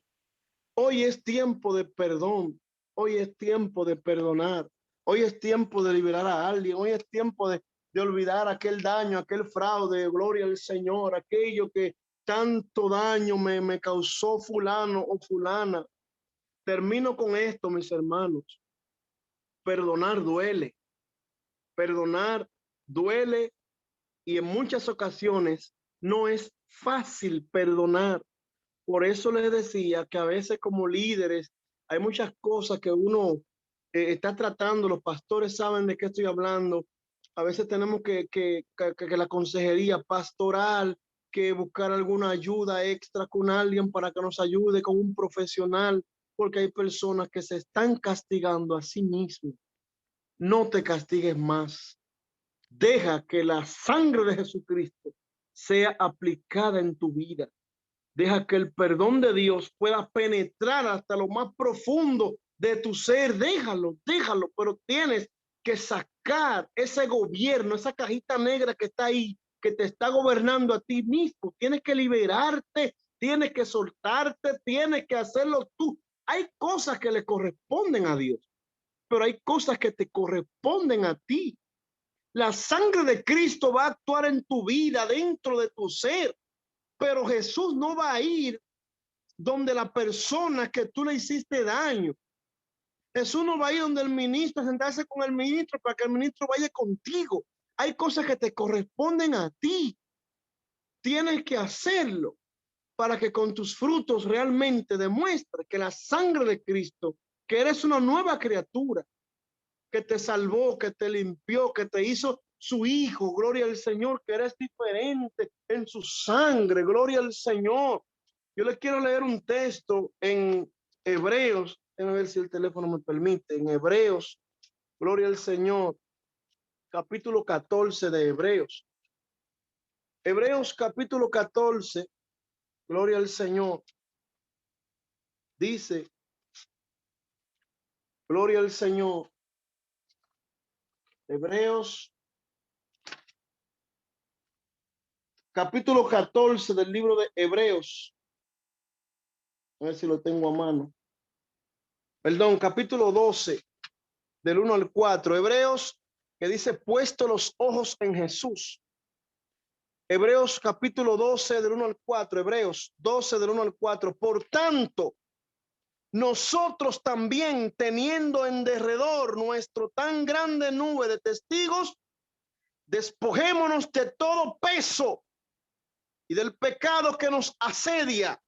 Hoy es tiempo de perdón. Hoy es tiempo de perdonar. Hoy es tiempo de liberar a alguien. Hoy es tiempo de olvidar aquel daño, aquel fraude. Gloria al Señor. Aquello que tanto daño me causó fulano o fulana. Termino con esto, mis hermanos. Perdonar duele. Perdonar duele, y en muchas ocasiones no es fácil perdonar. Por eso les decía que a veces como líderes hay muchas cosas que uno está tratando. Los pastores saben de qué estoy hablando. A veces tenemos que la consejería pastoral, que buscar alguna ayuda extra con alguien para que nos ayude, con un profesional, porque hay personas que se están castigando a sí mismos. No te castigues más. Deja que la sangre de Jesucristo sea aplicada en tu vida. Deja que el perdón de Dios pueda penetrar hasta lo más profundo de tu ser. Déjalo, pero tienes que sacar ese gobierno, esa cajita negra que está ahí, que te está gobernando a ti mismo. Tienes que liberarte, tienes que soltarte, tienes que hacerlo tú. Hay cosas que le corresponden a Dios, pero hay cosas que te corresponden a ti. La sangre de Cristo va a actuar en tu vida, dentro de tu ser, pero Jesús no va a ir donde la persona que tú le hiciste daño. Jesús no va a ir donde el ministro, sentarse con el ministro para que el ministro vaya contigo. Hay cosas que te corresponden a ti. Tienes que hacerlo para que con tus frutos realmente demuestre que la sangre de Cristo, que eres una nueva criatura, que te salvó, que te limpió, que te hizo su hijo. Gloria al Señor, que eres diferente en su sangre. Gloria al Señor. Yo les quiero leer un texto en Hebreos. Déjame ver si el teléfono me permite. En Hebreos, gloria al Señor, capítulo 14 de Hebreos. Hebreos capítulo 14, gloria al Señor. Dice, gloria al Señor. Hebreos capítulo 14 del libro de Hebreos. A ver si lo tengo a mano. Perdón, capítulo 12 del 1 al 4. Hebreos, que dice: puesto los ojos en Jesús. Hebreos capítulo 12 del 1 al 4. Hebreos 12 del 1 al 4. Por tanto, nosotros también, teniendo en derredor nuestro tan grande nube de testigos, despojémonos de todo peso y del pecado que nos asedia,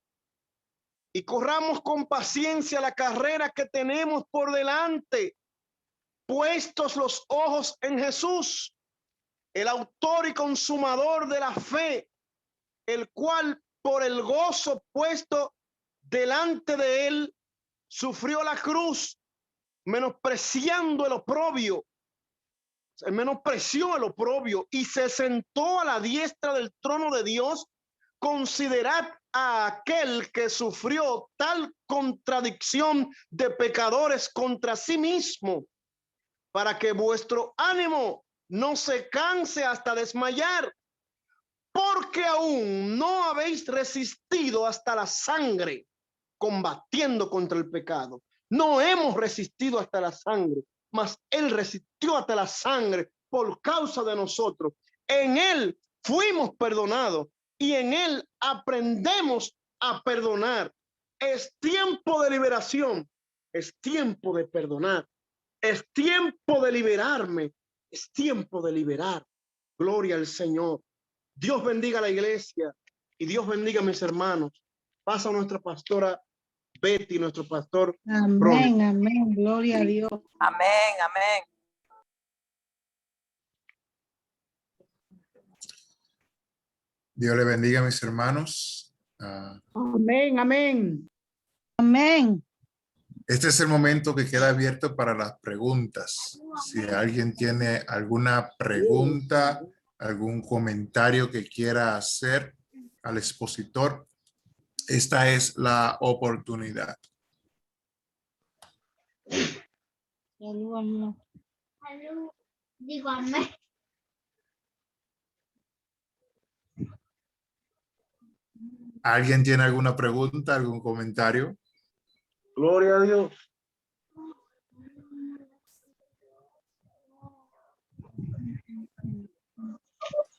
y corramos con paciencia la carrera que tenemos por delante, puestos los ojos en Jesús, el autor y consumador de la fe, el cual por el gozo puesto delante de él sufrió la cruz, menospreciando el oprobio, menospreció el oprobio y se sentó a la diestra del trono de Dios. Considerad a aquel que sufrió tal contradicción de pecadores contra sí mismo, para que vuestro ánimo no se canse hasta desmayar, porque aún no habéis resistido hasta la sangre combatiendo contra el pecado. No hemos resistido hasta la sangre, mas él resistió hasta la sangre por causa de nosotros. En él fuimos perdonados y en él aprendemos a perdonar. Es tiempo de liberación, es tiempo de perdonar, es tiempo de liberarme, es tiempo de liberar. Gloria al Señor. Dios bendiga a la iglesia y Dios bendiga a mis hermanos. Pasa a nuestra pastora Betty, nuestro pastor. Amén, Ronnie. Amén, gloria a Dios. Amén, amén. Dios le bendiga a mis hermanos. Amén, amén. Amén. Este es el momento que queda abierto para las preguntas. Si alguien tiene alguna pregunta, algún comentario que quiera hacer al expositor, esta es la oportunidad. Dígame. ¿Alguien tiene alguna pregunta, algún comentario? Gloria a Dios.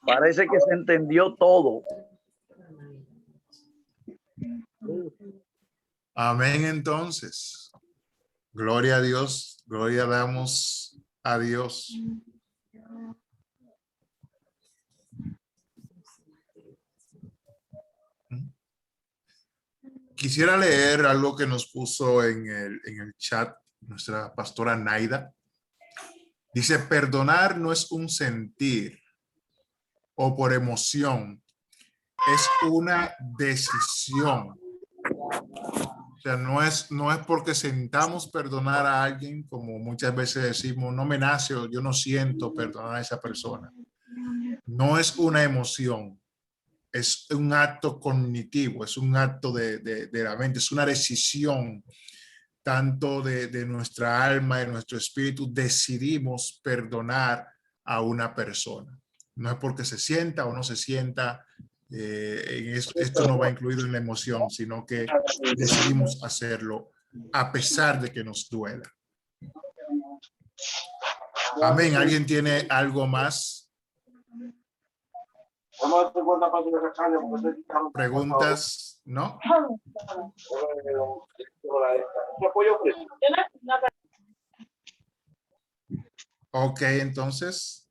Parece que se entendió todo. Amén, entonces. Gloria a Dios, gloria damos a Dios. Quisiera leer algo que nos puso en el chat nuestra pastora Naida. Dice, perdonar no es un sentir o por emoción, es una decisión. O sea, no es porque sentamos perdonar a alguien, como muchas veces decimos, no me nace o yo no siento perdonar a esa persona. No es una emoción. Es un acto cognitivo, es un acto de la mente, es una decisión tanto de nuestra alma, de nuestro espíritu. Decidimos perdonar a una persona. No es porque se sienta o no se sienta, esto no va incluido en la emoción, sino que decidimos hacerlo a pesar de que nos duela. Amén. ¿Alguien tiene algo más? Preguntas, ¿no? Ok, entonces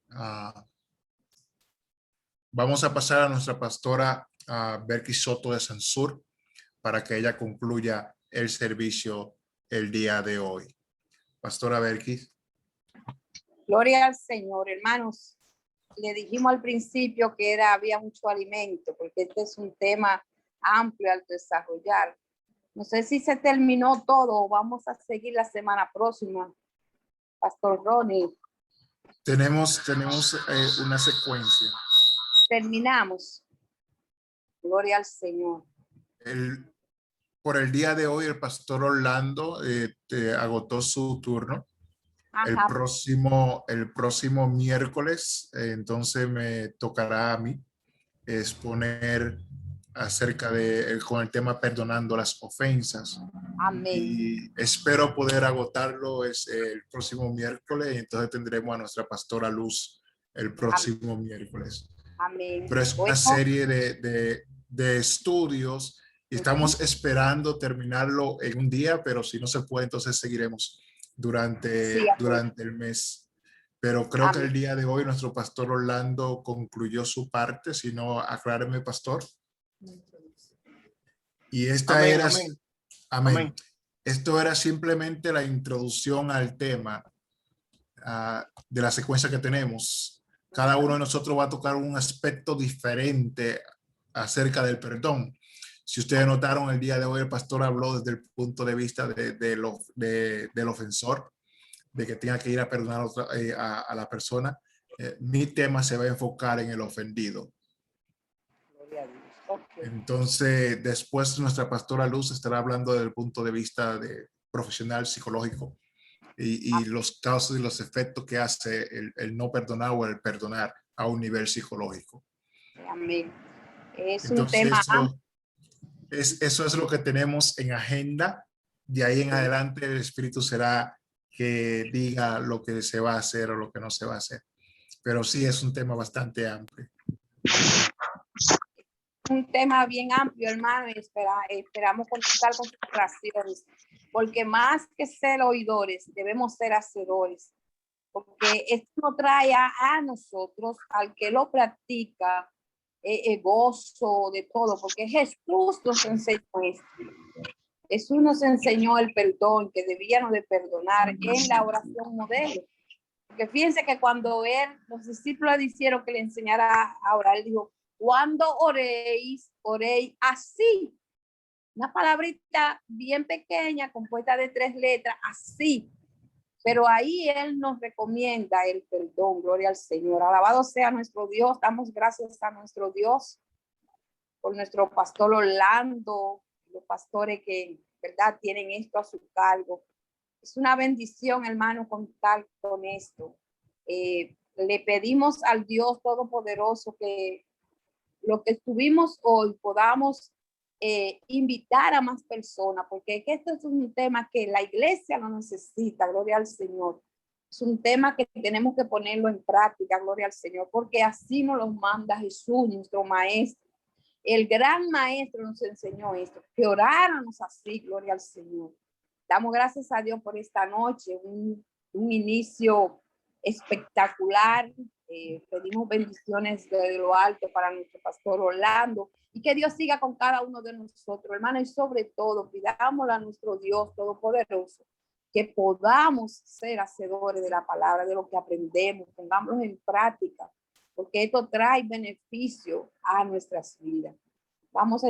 vamos a pasar a nuestra pastora Berky Soto de Sansur para que ella concluya el servicio el día de hoy. Pastora Berky. Gloria al Señor, hermanos. Le dijimos al principio que había mucho alimento, porque este es un tema amplio al desarrollar. No sé si se terminó todo o vamos a seguir la semana próxima. Pastor Ronnie. Tenemos una secuencia. Terminamos. Gloria al Señor. Por el día de hoy, el pastor Orlando agotó su turno. Ajá. El próximo miércoles, entonces me tocará a mí exponer acerca con el tema perdonando las ofensas. Amén. Y espero poder agotarlo el próximo miércoles, y entonces tendremos a nuestra pastora Luz el próximo miércoles. Amén. Pero es una serie de estudios y estamos esperando terminarlo en un día, pero si no se puede, entonces seguiremos durante el mes. Pero creo que el día de hoy nuestro pastor Orlando concluyó su parte. Si no, acláreme, pastor. Y esta era... Amén. Esto era simplemente la introducción al tema de la secuencia que tenemos. Cada uno de nosotros va a tocar un aspecto diferente acerca del perdón. Si ustedes notaron, el día de hoy el pastor habló desde el punto de vista del ofensor, de que tenga que ir a perdonar a la persona. Mi tema se va a enfocar en el ofendido. Entonces, después nuestra pastora Luz estará hablando desde el punto de vista profesional, psicológico, y los causas y los efectos que hace el no perdonar o el perdonar a un nivel psicológico. Amén. Es un Entonces, tema eso es lo que tenemos en agenda. De ahí en adelante el Espíritu será que diga lo que se va a hacer o lo que no se va a hacer. Pero sí es un tema bastante amplio. un tema bien amplio, hermano, y esperamos contar con sus oraciones, porque más que ser oidores, debemos ser hacedores, porque esto nos trae a nosotros, al que lo practica, gozo de todo, porque Jesús nos enseñó esto. Jesús nos enseñó el perdón, que debíamos de perdonar en la oración modelo. Porque fíjense que cuando los discípulos le dijeron que le enseñara a orar, él dijo, cuando oréis así. Una palabrita bien pequeña, compuesta de 3 letras, así. Pero ahí él nos recomienda el perdón, gloria al Señor. Alabado sea nuestro Dios. Damos gracias a nuestro Dios por nuestro pastor Orlando, los pastores que, ¿verdad?, tienen esto a su cargo. Es una bendición, hermano, contar con esto. Le pedimos al Dios Todopoderoso que lo que estuvimos hoy podamos invitar a más personas, porque es que esto es un tema que la iglesia lo necesita, gloria al Señor. Es un tema que tenemos que ponerlo en práctica, gloria al Señor, porque así nos lo manda Jesús, nuestro maestro. El gran maestro nos enseñó esto, que oráramos así, gloria al Señor. Damos gracias a Dios por esta noche, un inicio espectacular. Pedimos bendiciones de lo alto para nuestro pastor Orlando y que Dios siga con cada uno de nosotros, hermano, y sobre todo pidámosle a nuestro Dios Todopoderoso que podamos ser hacedores de la palabra, de lo que aprendemos, pongámoslo en práctica, porque esto trae beneficio a nuestras vidas. Vamos a